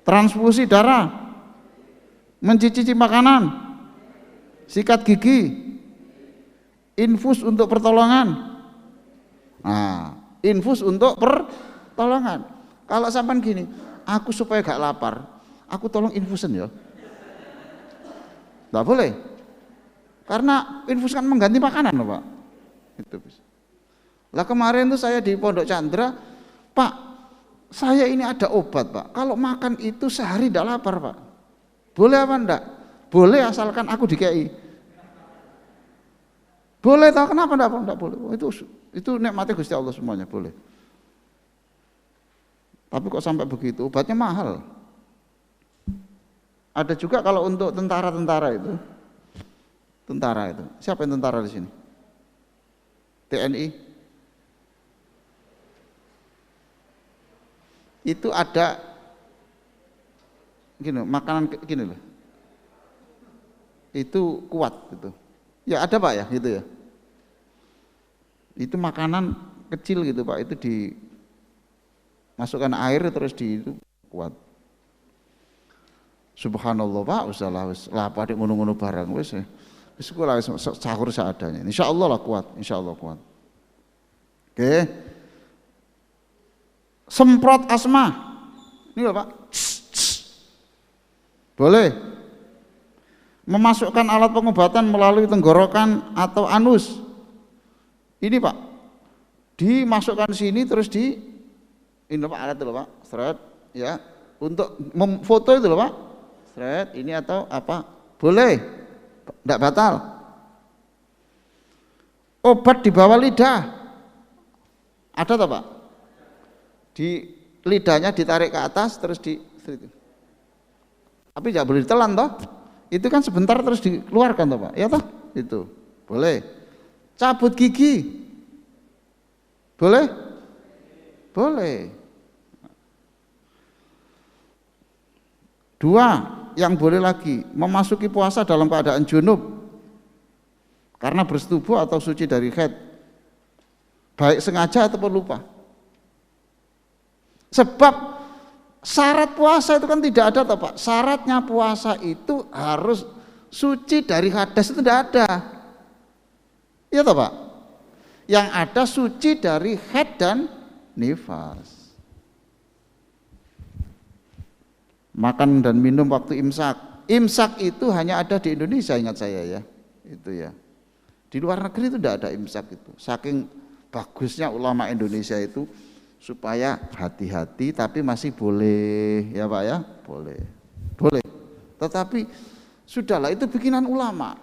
Transfusi darah. Mencicipi makanan. Sikat gigi. Infus untuk pertolongan. Nah, infus untuk pertolongan. Kalau sampean gini, aku supaya gak lapar, aku tolong infusen ya. Nggak boleh. Karena infus kan mengganti makanan loh Pak. Itu bisa. Lah kemarin tuh saya di Pondok Chandra, Pak, saya ini ada obat Pak. Kalau makan itu sehari tidak lapar Pak. Boleh apa enggak? Boleh asalkan aku dikei. Boleh tahu kenapa enggak boleh? Itu nikmatnya Gusti Allah semuanya, boleh. Tapi kok sampai begitu? Obatnya mahal. Ada juga kalau untuk tentara itu. Siapa yang tentara di sini? TNI. Itu ada gini, makanan gini loh. Itu kuat gitu. Ya ada Pak ya, gitu ya. Itu makanan kecil gitu Pak, itu dimasukkan air terus itu kuat. Subhanallah Pak, usahalah lah Pak ngono-ngono barang wis sekolah sahur seadanya. Insyaallah lah kuat, insyaallah kuat. Oke. Semprot asma. Ini loh Pak. Boleh. Memasukkan alat pengobatan melalui tenggorokan atau anus. Ini Pak. Dimasukkan sini terus ini Pak alat itu loh Pak. Seret ya. Untuk memfoto itu loh Pak. Seret ini atau apa? Boleh. Tidak batal. Obat di bawah lidah. Ada tak Pak? Di lidahnya ditarik ke atas terus tapi tidak boleh ditelan toh. Itu kan sebentar terus dikeluarkan toh Pak. Ya toh? Itu. Boleh. Cabut gigi. Boleh? Boleh. Dua, yang boleh lagi, memasuki puasa dalam keadaan junub karena bersetubuh atau suci dari haid, baik sengaja ataupun lupa. Sebab syarat puasa itu kan tidak ada toh Pak. Syaratnya puasa itu harus suci dari hadas, itu tidak ada. Iya toh Pak? Yang ada suci dari haid dan nifas. Makan dan minum waktu imsak. Imsak itu hanya ada di Indonesia, ingat saya ya. Itu ya. Di luar negeri itu tidak ada imsak itu. Saking bagusnya ulama Indonesia itu supaya hati-hati tapi masih boleh ya Pak ya, boleh. Boleh. Tetapi sudahlah itu bikinan ulama.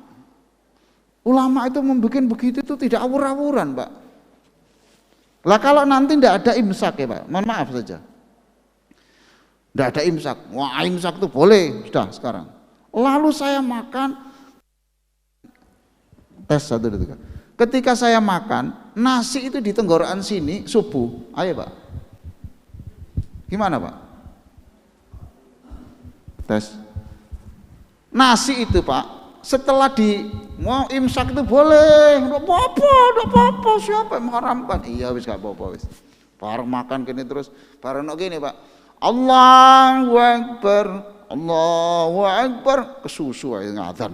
Ulama itu membuat begitu itu tidak awur-awuran Pak. Lah kalau nanti tidak ada imsak ya Pak, mohon maaf saja. Tidak ada imsak. Wah imsak itu boleh sudah sekarang. Lalu saya makan tes 1 2 3. Ketika saya makan nasi itu di tenggorokan sini subuh. Ayo Pak. Gimana Pak? Tes. Nasi itu Pak, setelah mau imsak itu boleh. Enggak apa-apa, siapa yang mengharamkan? Iya wis gak apa-apa wis. Bareng makan gini terus bareng gini Pak. Allahu Akbar, kesusu aja ngadzan.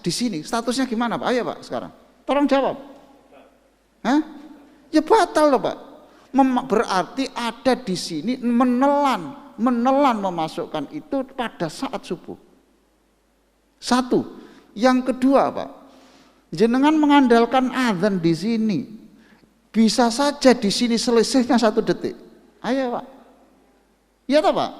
Di sini statusnya gimana Pak? Ayo Pak sekarang. Tolong jawab. Hah? Ya batal loh Pak. Berarti ada di sini menelan memasukkan itu pada saat subuh. Satu. Yang kedua Pak, jenengan mengandalkan azan di sini. Bisa saja di sini selisihnya 1 detik. Ayo Pak. Iya tak Pak?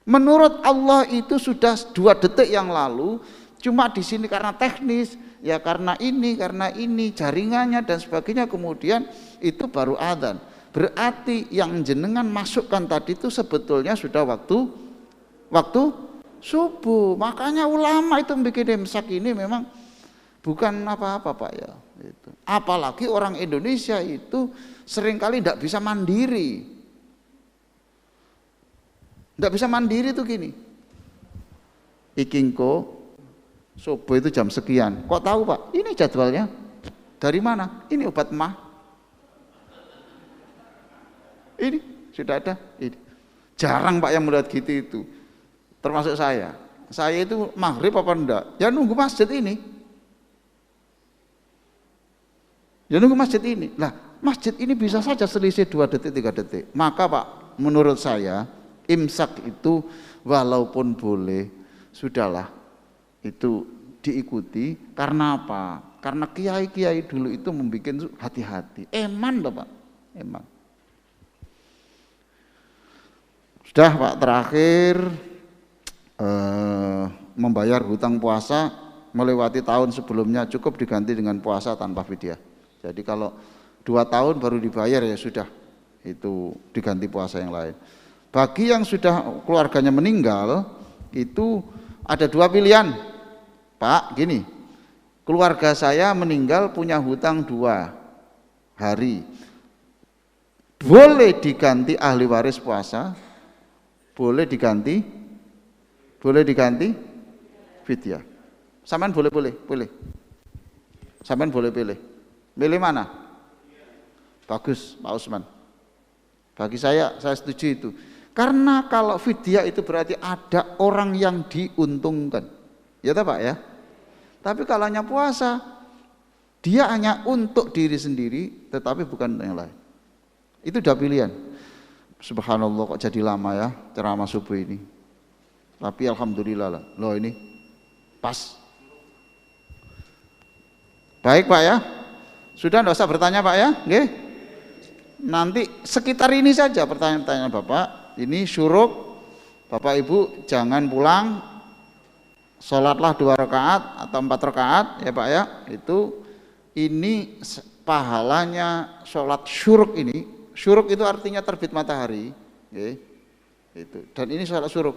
Menurut Allah itu sudah 2 detik yang lalu. Cuma di sini karena teknis, ya karena ini, jaringannya dan sebagainya. Kemudian itu baru adzan. Berarti yang jenengan masukkan tadi itu sebetulnya sudah waktu subuh. Makanya ulama itu bikin imsak ini memang bukan apa-apa Pak ya. Itu. Apalagi orang Indonesia itu seringkali tidak bisa mandiri. Tidak bisa mandiri itu gini. Ikingko subuh itu jam sekian. Kok tahu Pak? Ini jadwalnya. Dari mana? Ini obat mah. Ini sudah ada. Ini. Jarang Pak yang melihat gitu itu. Termasuk saya. Saya itu maghrib apa enggak? Ya nunggu masjid ini. Ya nunggu masjid ini. Nah, masjid ini bisa saja selisih 2 detik, 3 detik. Maka Pak, menurut saya imsak itu walaupun boleh, sudahlah itu diikuti. Karena apa? Karena kiai-kiai dulu itu membuat hati-hati. Eman loh Pak, eman. Sudah Pak, terakhir membayar hutang puasa melewati tahun sebelumnya cukup diganti dengan puasa tanpa fidyah. Jadi kalau 2 tahun baru dibayar ya sudah, itu diganti puasa yang lain. Bagi yang sudah keluarganya meninggal itu ada 2 pilihan, Pak, gini, keluarga saya meninggal punya hutang 2 hari, boleh diganti ahli waris puasa, boleh diganti fidyah. Sampean boleh. Sampean boleh pilih. Milih mana? Bagus, Pak Usman. Bagi saya setuju itu. Karena kalau fidyah itu berarti ada orang yang diuntungkan. Ya toh Pak ya? Tapi kalau hanya puasa, dia hanya untuk diri sendiri, tetapi bukan untuk yang lain. Itu udah pilihan. Subhanallah kok jadi lama ya ceramah subuh ini. Tapi alhamdulillah lah. Loh ini pas. Baik Pak ya. Sudah enggak usah bertanya Pak ya. Oke. Nanti sekitar ini saja pertanyaan-pertanyaan Bapak. Ini syuruk. Bapak Ibu jangan pulang. Sholatlah 2 rakaat atau 4 rakaat ya Pak ya. Ini pahalanya sholat syuruk ini. Syuruk itu artinya terbit matahari. Oke. Itu. Dan ini sholat syuruk.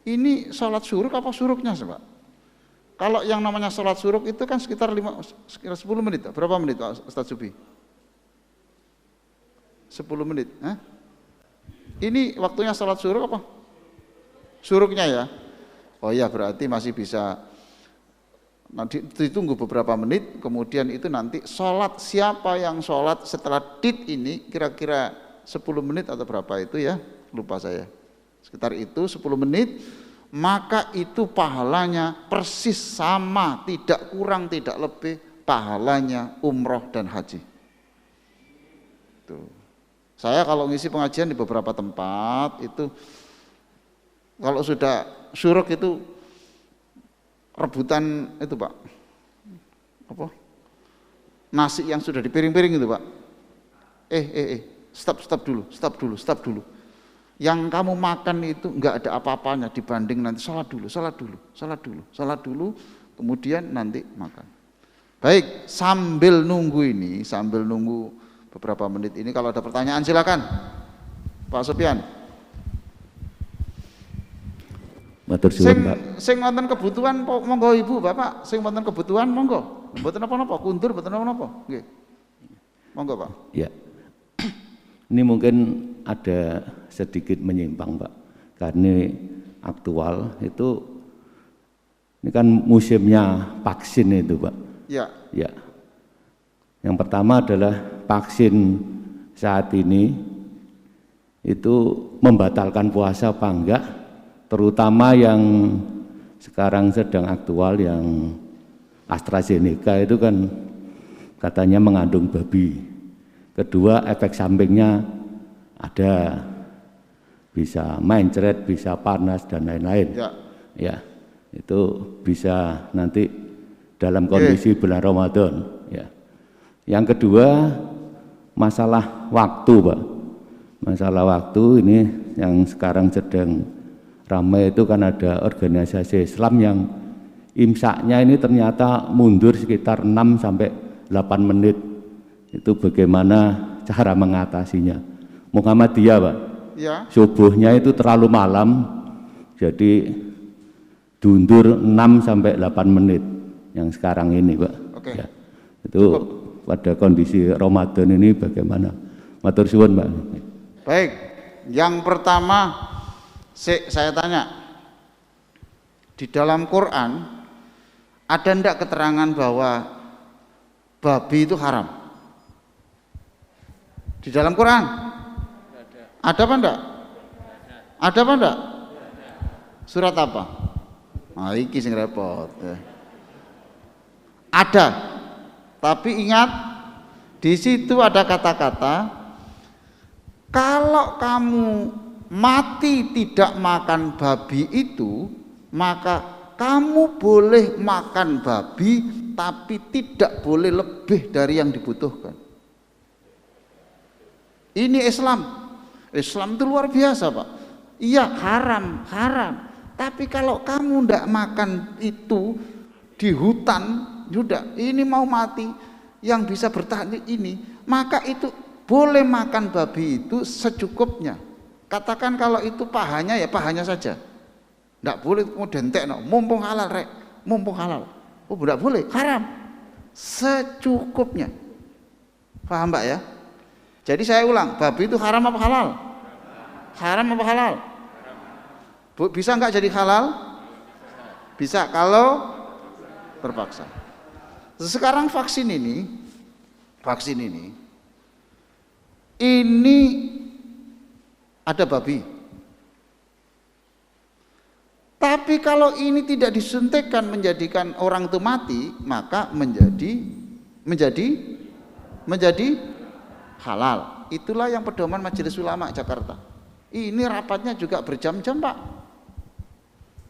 Ini sholat syuruk apa syuruknya Pak? Kalau yang namanya sholat syuruk itu kan sekitar 10 menit. Berapa menit Pak Ustaz Subi? 10 menit. Ini waktunya sholat syuruk apa? Syuruknya ya? Oh iya berarti masih bisa. Nanti ditunggu beberapa menit, kemudian itu nanti sholat, siapa yang sholat setelah ini kira-kira 10 menit atau berapa itu ya, lupa saya. Sekitar itu 10 menit. Maka itu pahalanya persis sama, tidak kurang, tidak lebih pahalanya umroh dan haji. Tuh. Saya kalau ngisi pengajian di beberapa tempat itu, kalau sudah syuruk itu rebutan itu Pak, apa? Nasi yang sudah di piring-piring itu Pak. Stop dulu. Yang kamu makan itu enggak ada apa-apanya dibanding nanti sholat dulu, kemudian nanti makan. Baik, sambil nunggu beberapa menit ini kalau ada pertanyaan silakan Pak Sofyan. Matur suwun Pak. Sing wonten kebutuhan monggo Ibu Bapak, sing wonten kebutuhan monggo. Mboten napa-napa, kundur mboten napa-napa. Nggih. Monggo Pak. Ya. Ini mungkin ada sedikit menyimpang Pak, karena aktual itu ini kan musimnya vaksin itu Pak. Ya. Yang pertama adalah vaksin saat ini itu membatalkan puasa apa enggak, terutama yang sekarang sedang aktual yang AstraZeneca itu kan katanya mengandung babi. Kedua, efek sampingnya ada, bisa mencret, bisa panas dan lain-lain. Ya, itu bisa nanti dalam kondisi bulan Ramadan. Ya. Yang kedua, masalah waktu, Pak. Masalah waktu ini yang sekarang sedang ramai itu kan ada organisasi Islam yang imsaknya ini ternyata mundur sekitar 6 sampai 8 menit. Itu bagaimana cara mengatasinya? Muhammadiyah Pak, ya. Subuhnya itu terlalu malam, jadi diundur 6 sampai 8 menit yang sekarang ini Pak. Oke. Ya. Itu pada kondisi Ramadan ini bagaimana? Matur suwun Pak. Baik, yang pertama saya tanya, di dalam Quran ada enggak keterangan bahwa babi itu haram? Di dalam Quran ada apa enggak? Ada apa enggak? Surat apa? Nah, iki sing repot. Ada, tapi ingat di situ ada kata-kata kalau kamu mati tidak makan babi itu, maka kamu boleh makan babi, tapi tidak boleh lebih dari yang dibutuhkan. Ini Islam. Islam itu luar biasa Pak. Iya haram. Tapi kalau kamu tidak makan itu di hutan, sudah ini mau mati, yang bisa bertahan ini, maka itu boleh makan babi itu secukupnya. Katakan kalau itu pahanya ya pahanya saja. Tidak boleh kemudian tekno, mumpung halal rek, mumpung halal. Oh tidak boleh, haram. Secukupnya. Paham Mbak ya? Jadi saya ulang, babi itu haram apa halal? Haram apa halal? Bisa nggak jadi halal? Bisa kalau terpaksa. Sekarang vaksin ini ada babi. Tapi kalau ini tidak disuntikkan menjadikan orang itu mati, maka menjadi halal. Itulah yang pedoman Majelis Ulama Jakarta. Ini rapatnya juga berjam-jam, Pak.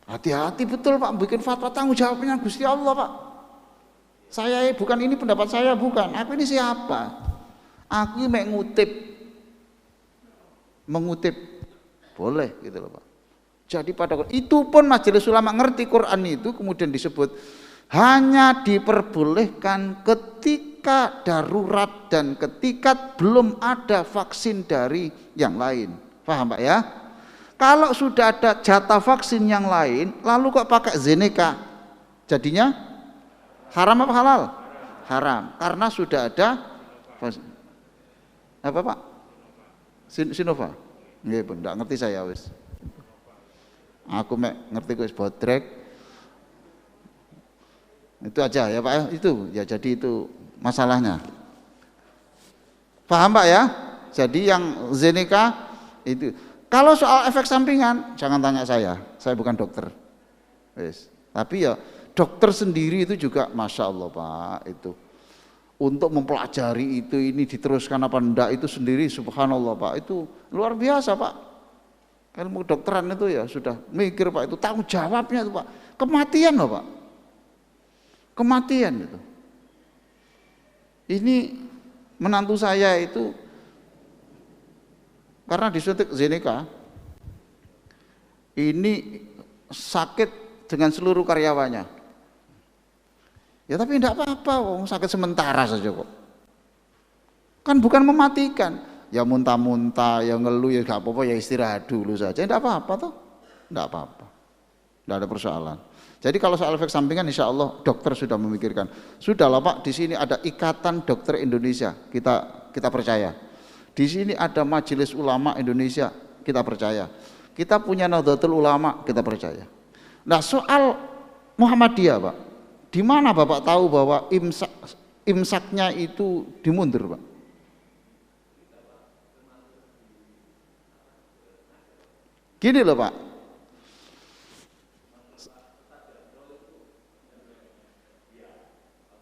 Hati-hati betul, Pak, bikin fatwa, tanggung jawabnya Gusti Allah, Pak. Saya bukan, ini pendapat saya bukan. Aku ini siapa? Aku mengutip boleh gitu loh, Pak. Jadi pada itu pun Majelis Ulama ngerti Quran itu kemudian disebut hanya diperbolehkan ketika darurat dan ketika belum ada vaksin dari yang lain. Paham Pak ya? Kalau sudah ada jatah vaksin yang lain lalu kok pakai Zeneca, jadinya haram apa halal? Haram, karena sudah ada apa Pak? Sinovac. Nggih, pun enggak ngerti saya wis. Aku ngerti wis bodrek. Itu aja ya Pak ya, itu ya, jadi itu masalahnya. Paham Pak ya? Jadi yang Zeneca itu. Kalau soal efek sampingan jangan tanya saya bukan dokter. Wis. Tapi ya dokter sendiri itu juga masya Allah Pak, itu untuk mempelajari itu ini diteruskan apa enggak itu sendiri subhanallah Pak, itu luar biasa Pak. Ilmu kedokteran itu ya sudah mikir Pak, itu tanggung jawabnya itu Pak. Kematian loh Pak, kematian itu. Ini menantu saya itu karena disuntik Zeneca ini sakit dengan seluruh karyawannya. Ya tapi tidak apa-apa, sakit sementara saja kok. Kan bukan mematikan. Ya muntah-muntah, ya ngeluh, ya gak apa-apa, ya istirahat dulu saja. Tidak apa-apa toh, tidak apa-apa, tidak ada persoalan. Jadi kalau soal efek sampingan, insya Allah dokter sudah memikirkan. Sudahlah Pak, di sini ada Ikatan Dokter Indonesia, kita percaya. Di sini ada Majelis Ulama Indonesia, kita percaya. Kita punya Nahdlatul Ulama, kita percaya. Nah soal Muhammadiyah Pak, di mana Bapak tahu bahwa imsaknya itu dimundur Pak? Gini loh Pak,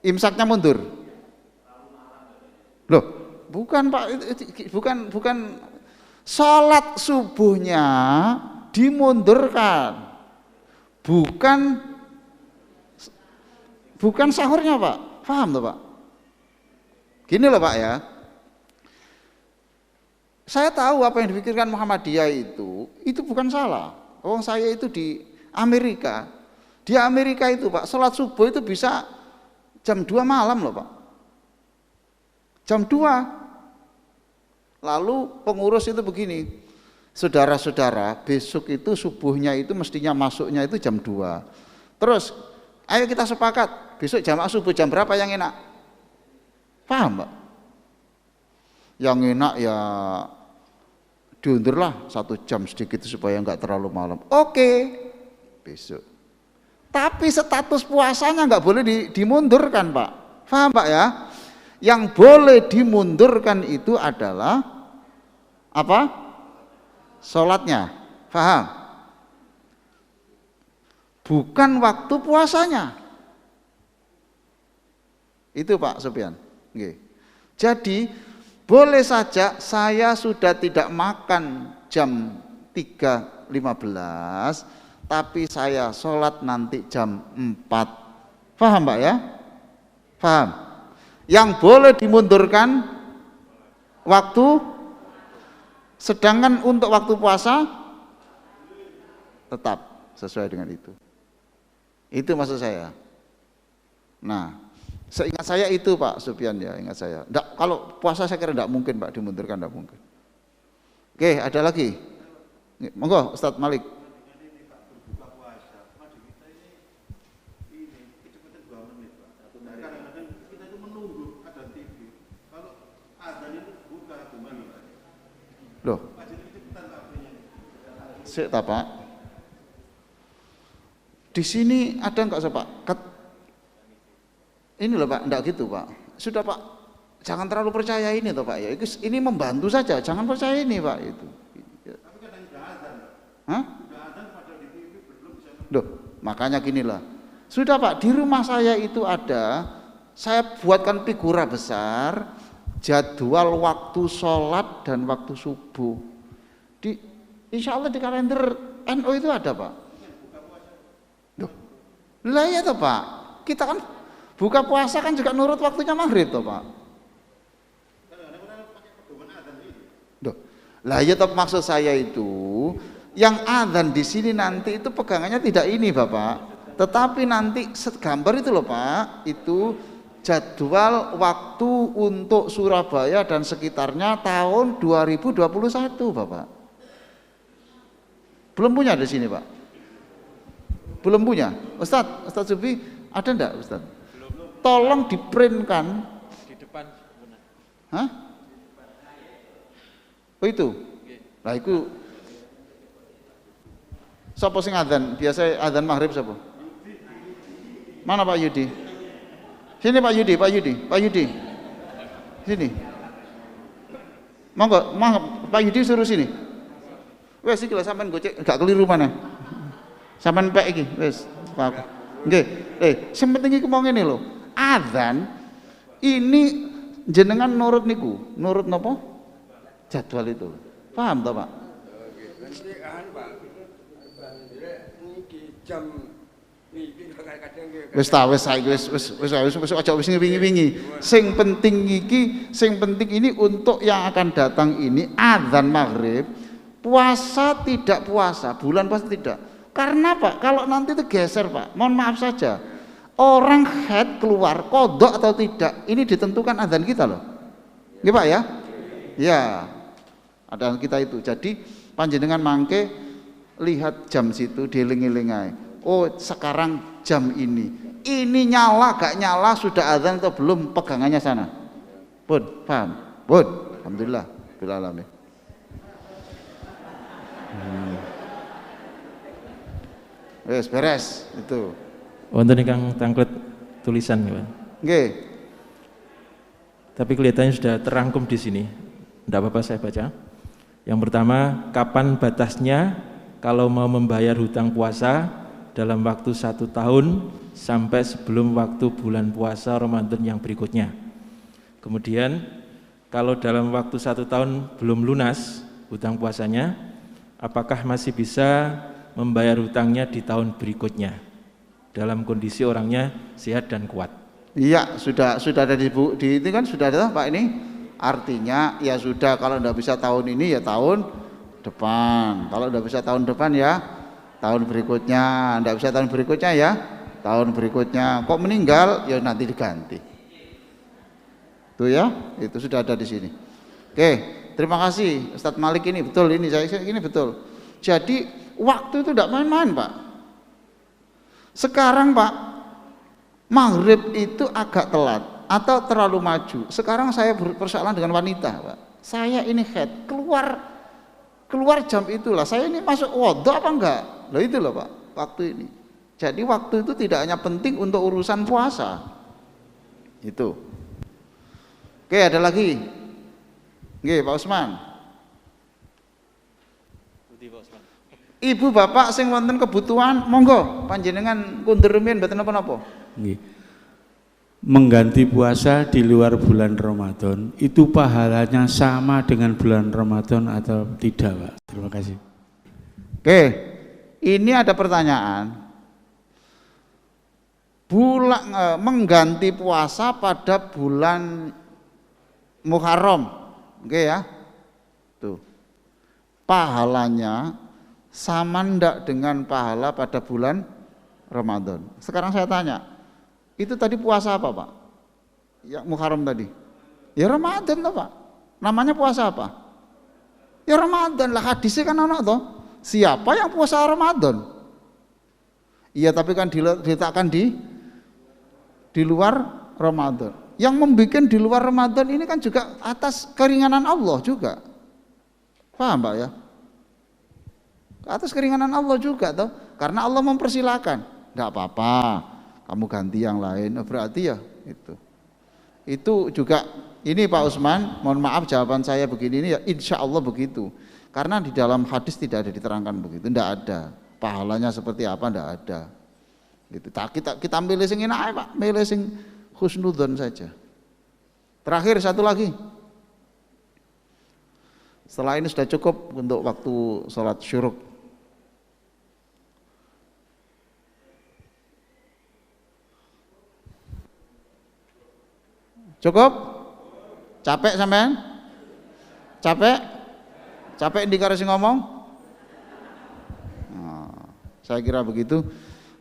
imsaknya mundur. Loh, bukan Pak, bukan sholat subuhnya dimundurkan, bukan sahurnya Pak. Paham tuh Pak? Gini loh Pak ya, saya tahu apa yang dipikirkan Muhammadiyah itu bukan salah. Orang saya itu di Amerika itu Pak, sholat subuh itu bisa jam 2 malam loh Pak, jam 2. Lalu pengurus itu begini, saudara-saudara besok itu subuhnya itu mestinya masuknya itu jam 2. Terus ayo kita sepakat besok jamaah subuh jam berapa yang enak? Paham Pak? Yang enak ya diundurlah 1 jam sedikit supaya nggak terlalu malam. Oke, besok. Tapi status puasanya nggak boleh dimundurkan Pak. Paham Pak ya? Yang boleh dimundurkan itu adalah apa? Sholatnya. Paham? Bukan waktu puasanya. Itu Pak Sofyan. Oke. Jadi boleh saja saya sudah tidak makan jam 3.15, tapi saya sholat nanti jam 4. Paham Pak ya? Paham? Yang boleh dimundurkan waktu, sedangkan untuk waktu puasa tetap sesuai dengan itu. Itu maksud saya. Nah, Seingat saya itu Pak Supian ya, ingat saya. Nggak, kalau puasa saya kira enggak mungkin Pak, dimundurkan enggak mungkin. Oke, ada lagi. Monggo Ustadz Malik. Loh, sik ta Pak. Di sini ada enggak Pak? Ini loh Pak, enggak gitu Pak. Sudah Pak, jangan terlalu percaya ini toh Pak ya. Ini membantu saja, jangan percaya ini Pak itu. Tapi kadang sudah azan. Hah? Sudah azan pada di TV belum bisa. Loh, makanya ginilah. Sudah Pak, di rumah saya itu ada, saya buatkan figura besar, jadwal waktu sholat dan waktu subuh. Insya Allah di kalender NU itu ada Pak. Loh, lah ya toh Pak, kita kan buka puasa kan juga nurut waktunya maghrib toh Pak. Loh, lah ya toh maksud saya itu yang adzan di sini nanti itu pegangannya tidak ini Bapak, tetapi nanti gambar itu loh Pak, itu jadwal waktu untuk Surabaya dan sekitarnya tahun 2021 Bapak. Belum punya di sini Pak? Belum punya? Ustadz Sufi ada enggak Ustadz? Tolong diprintkan di depan. Hah? Oh itu? Nah itu sapa sing adzan? Biasa adzan maghrib sapa? Mana Pak Yudi? Sini Pak Yudi. Sini. Monggo, Pak Yudi suruh sini. Wes iki lho sampean gocek gak keliru mana. Sampean pek iki, wes. Nggih. Sing penting iki mau ngene lho. Adzan ini jenengan nurut niku, nurut napa? Jadwal itu. Paham toh, Pak? Nanti Pak. Niki jam niki kadang-kadang wis saiki wis aja wis wingi-wingi. Sing penting ini untuk yang akan datang ini adzan maghrib, puasa tidak puasa, bulan puasa tidak. Karena Pak, kalau nanti itu geser Pak, mohon maaf saja, orang haid keluar kodok atau tidak, ini ditentukan adzan kita loh. Nggih Pak ya? Ya, adzan kita itu. Jadi panjenengan mangke lihat jam situ, dieling-eling ae. Oh sekarang jam ini nyala gak nyala, sudah adzan atau belum, pegangannya sana. Pun, paham? Pun, alhamdulillah, bil alamin. Beres itu. Wonten ingkang tangklet tulisan ya, Pak. Nggih. Tapi kelihatannya sudah terangkum di sini. Tidak apa-apa saya baca. Yang pertama, kapan batasnya kalau mau membayar hutang puasa dalam waktu 1 tahun sampai sebelum waktu bulan puasa Ramadan yang berikutnya. Kemudian kalau dalam waktu 1 tahun belum lunas hutang puasanya, apakah masih bisa membayar hutangnya di tahun berikutnya dalam kondisi orangnya sehat dan kuat? Iya, sudah ada di itu kan sudah ada Pak ini. Artinya ya sudah, kalau tidak bisa tahun ini ya tahun depan. Kalau tidak bisa tahun depan ya tahun berikutnya. Tidak bisa tahun berikutnya ya tahun berikutnya. Kok meninggal ya nanti diganti. Tuh ya, itu sudah ada di sini. Oke, terima kasih Ustadz Malik, ini betul, ini saya ini betul. Jadi waktu itu tidak main-main Pak. Sekarang Pak, maghrib itu agak telat atau terlalu maju. Sekarang saya berpersoalan dengan wanita Pak. Saya ini head keluar jam itulah. Saya ini masuk wudu apa enggak? Loh itu loh Pak, waktu ini. Jadi waktu itu tidak hanya penting untuk urusan puasa. Itu. Oke, ada lagi. Nggih, Pak Usman. Ibu bapak sing wonten kebutuhan, monggo panjenengan kundur rumiyin mboten napa-napa. Nggih. Mengganti puasa di luar bulan Ramadan itu pahalanya sama dengan bulan Ramadan atau tidak, Pak? Terima kasih. Oke, ini ada pertanyaan. Mengganti puasa pada bulan Muharram, oke ya? Tuh. Pahalanya sama ndak dengan pahala pada bulan Ramadan? Sekarang saya tanya, itu tadi puasa apa Pak? yang Muharram tadi? Ya Ramadan toh Pak. Namanya puasa apa? Ya Ramadan lah, hadisnya kan anak toh. Siapa yang puasa Ramadan? Iya tapi kan diletakkan di luar Ramadan. Yang membuat di luar Ramadan ini kan juga atas keringanan Allah juga. Paham Pak ya? Atas keringanan Allah juga toh. Karena Allah mempersilahkan. Enggak apa-apa, kamu ganti yang lain. Berarti ya itu juga ini Pak Usman, mohon maaf jawaban saya begini ini ya insya Allah begitu. Karena di dalam hadis tidak ada diterangkan begitu, tidak ada. Pahalanya seperti apa tidak ada. Gitu. Kita milih sing enak Pak, milih sing husnudzon saja. Terakhir satu lagi. Setelah ini sudah cukup untuk waktu sholat syuruk. Cukup? Capek sampean? Capek? Capek dikara sing ngomong? Nah, saya kira begitu.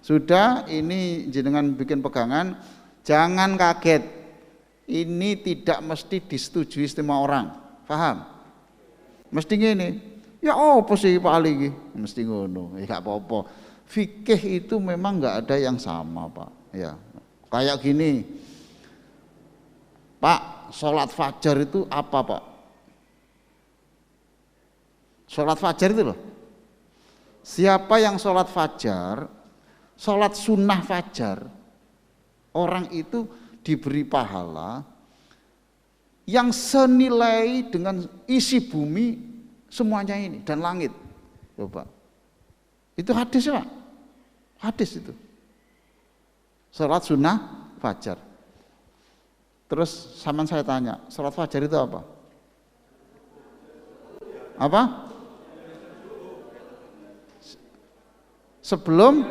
Sudah, ini jenengan bikin pegangan, jangan kaget. Ini tidak mesti disetujui semua orang. Paham? Mesti gini. Ya apa sih Pak Ali iki? Mesti ngono. Ya gak apa-apa. Fikih itu memang enggak ada yang sama, Pak. Ya. Kayak gini. Pak, sholat fajar itu apa Pak? Sholat fajar itu loh. Siapa yang sholat fajar, sholat sunnah fajar, orang itu diberi pahala yang senilai dengan isi bumi semuanya ini dan langit. Coba. Itu hadis Pak. Hadis itu. Sholat sunnah fajar. Terus sama saya tanya, sholat fajar itu apa? Apa? Sebelum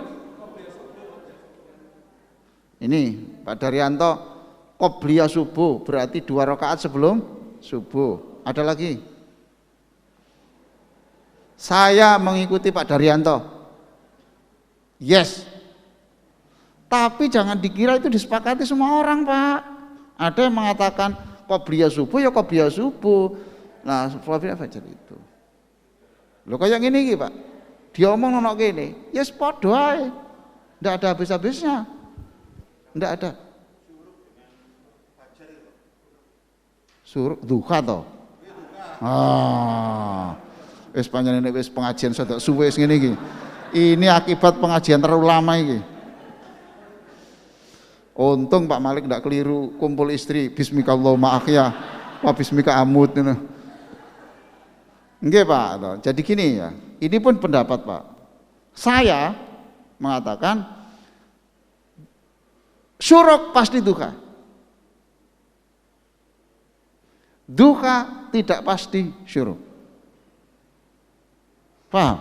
ini Pak Daryanto, qobliyah subuh berarti 2 rakaat sebelum subuh. Ada lagi? Saya mengikuti Pak Daryanto. Yes. Tapi jangan dikira itu disepakati semua orang Pak. Ada yang mengatakan qobliyah subuh ya qobliyah subuh. Nah, qobliyah fajar itu. Lho kayak gini iki, Pak. Dia omong ono kene, ya yes, padha ae. Ndak ada habis-habisnya. Ndak ada. Suruk duha to. Ah. Wis panjenengan wis pengajian sedok suwe ngene iki. Ini akibat pengajian terlalu lama iki. Untung Pak Malik tidak keliru kumpul istri bismikallahumma akhya wa bismika amut ngono. Nggih Pak. Jadi gini ya. Ini pun pendapat Pak. Saya mengatakan syuruk pasti duha. Duha tidak pasti syuruk. Paham?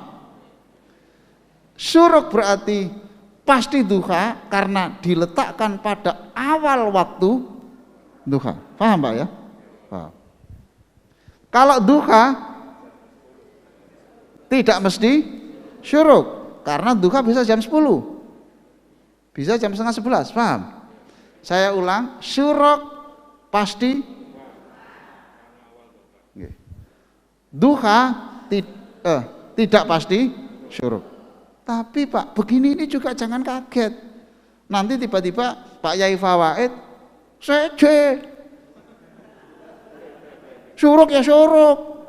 Syuruk berarti pasti duha karena diletakkan pada awal waktu duha. Paham Pak ya? Paham. Kalau duha tidak mesti syuruk karena duha bisa jam 10. Bisa jam setengah 11, paham? Saya ulang, syuruk pasti duha tidak pasti syuruk. Tapi Pak, begini ini juga jangan kaget. Nanti tiba-tiba Pak Yai Fawaid seje. Syuruk ya syuruk.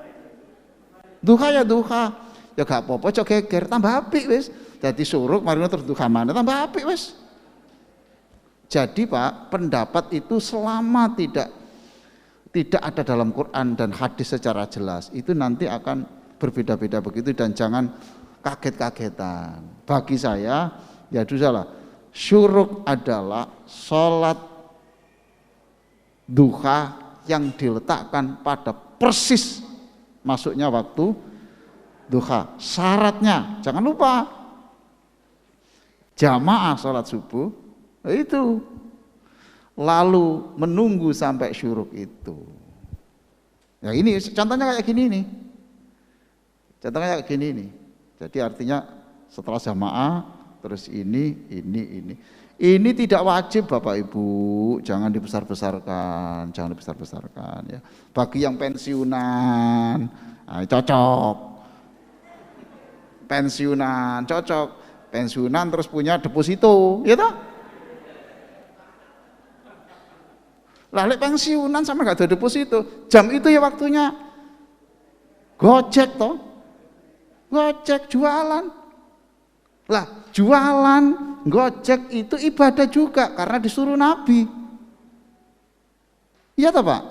Duha ya duha. Ya gak apa-apa cok geger tambah apik wis. Jadi syuruk mari terus duha mana tambah apik wis. Jadi Pak, pendapat itu selama tidak ada dalam Quran dan hadis secara jelas, itu nanti akan berbeda-beda begitu dan jangan kaget-kagetan. Bagi saya, ya salah. Syuruk adalah sholat duha yang diletakkan pada persis masuknya waktu duha. Syaratnya, jangan lupa, jamaah sholat subuh itu, lalu menunggu sampai syuruk itu. Ya ini contohnya kayak gini nih. Contohnya kayak gini nih. Jadi artinya setelah jamaah terus ini. Ini tidak wajib Bapak Ibu, jangan dibesar-besarkan, jangan dibesar-besarkan ya. Bagi yang pensiunan, nah, cocok. Pensiunan cocok. Pensiunan terus punya deposito, ya toh? Lah lek pensiunan sama gak ada deposito, jam itu ya waktunya gojek toh. Gojek jualan. Lah jualan gojek itu ibadah juga karena disuruh Nabi. Iya toh Pak?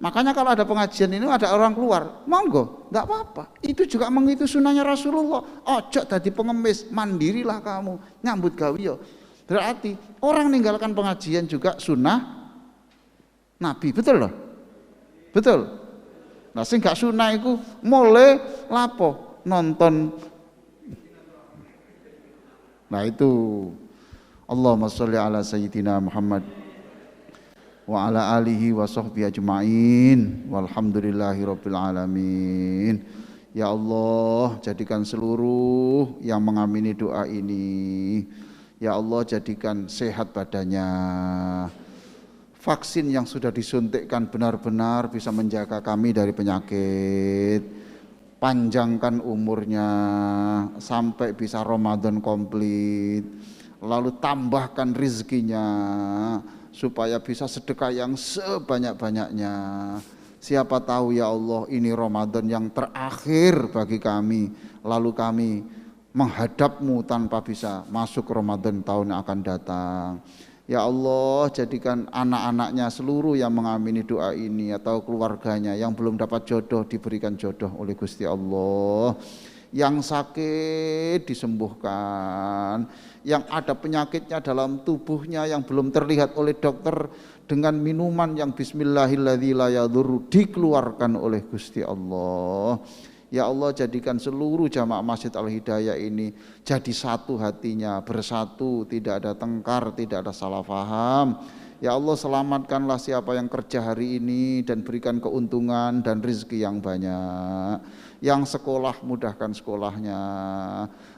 Makanya kalau ada pengajian ini ada orang keluar, monggo, nggak apa-apa. Itu juga mengikuti sunnahnya Rasulullah. Ojo tadi pengemis, mandirilah kamu, nyambut gawe yo. Berarti orang meninggalkan pengajian juga sunnah Nabi, betul loh? Betul. Nah sing gak sunnah itu mulai lapo nonton. Nah itu Allahumma sholli ala sayyidina Muhammad wa ala alihi wa sahbihi ajma'in walhamdulillahi rabbil alamin. Ya Allah, jadikan seluruh yang mengamini doa ini, ya Allah jadikan sehat badannya. Vaksin yang sudah disuntikkan benar-benar bisa menjaga kami dari penyakit. Panjangkan umurnya sampai bisa Ramadan komplit, lalu tambahkan rizkinya supaya bisa sedekah yang sebanyak-banyaknya. Siapa tahu ya Allah ini Ramadan yang terakhir bagi kami, lalu kami menghadapmu tanpa bisa masuk Ramadan tahun yang akan datang. Ya Allah, jadikan anak-anaknya seluruh yang mengamini doa ini atau keluarganya yang belum dapat jodoh diberikan jodoh oleh Gusti Allah. Yang sakit disembuhkan, yang ada penyakitnya dalam tubuhnya yang belum terlihat oleh dokter dengan minuman yang bismillahirrahmanirrahim la yadurru dikeluarkan oleh Gusti Allah. Ya Allah, jadikan seluruh jamaah Masjid Al-Hidayah ini jadi satu hatinya, bersatu, tidak ada tengkar, tidak ada salah faham. Ya Allah, selamatkanlah siapa yang kerja hari ini dan berikan keuntungan dan rezeki yang banyak. Yang sekolah, mudahkan sekolahnya.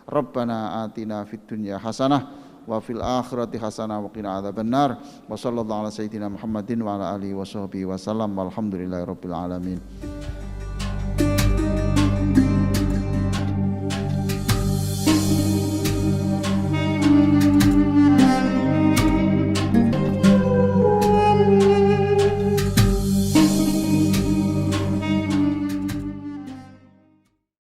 Rabbana atina fid dunya hasanah wa fil akhirati hasanah wa qina adzabannar. Wa sallallahu ala sayyidina Muhammadin wa ala alihi wa sahbihi wasallam. Walhamdulillahirabbil alamin.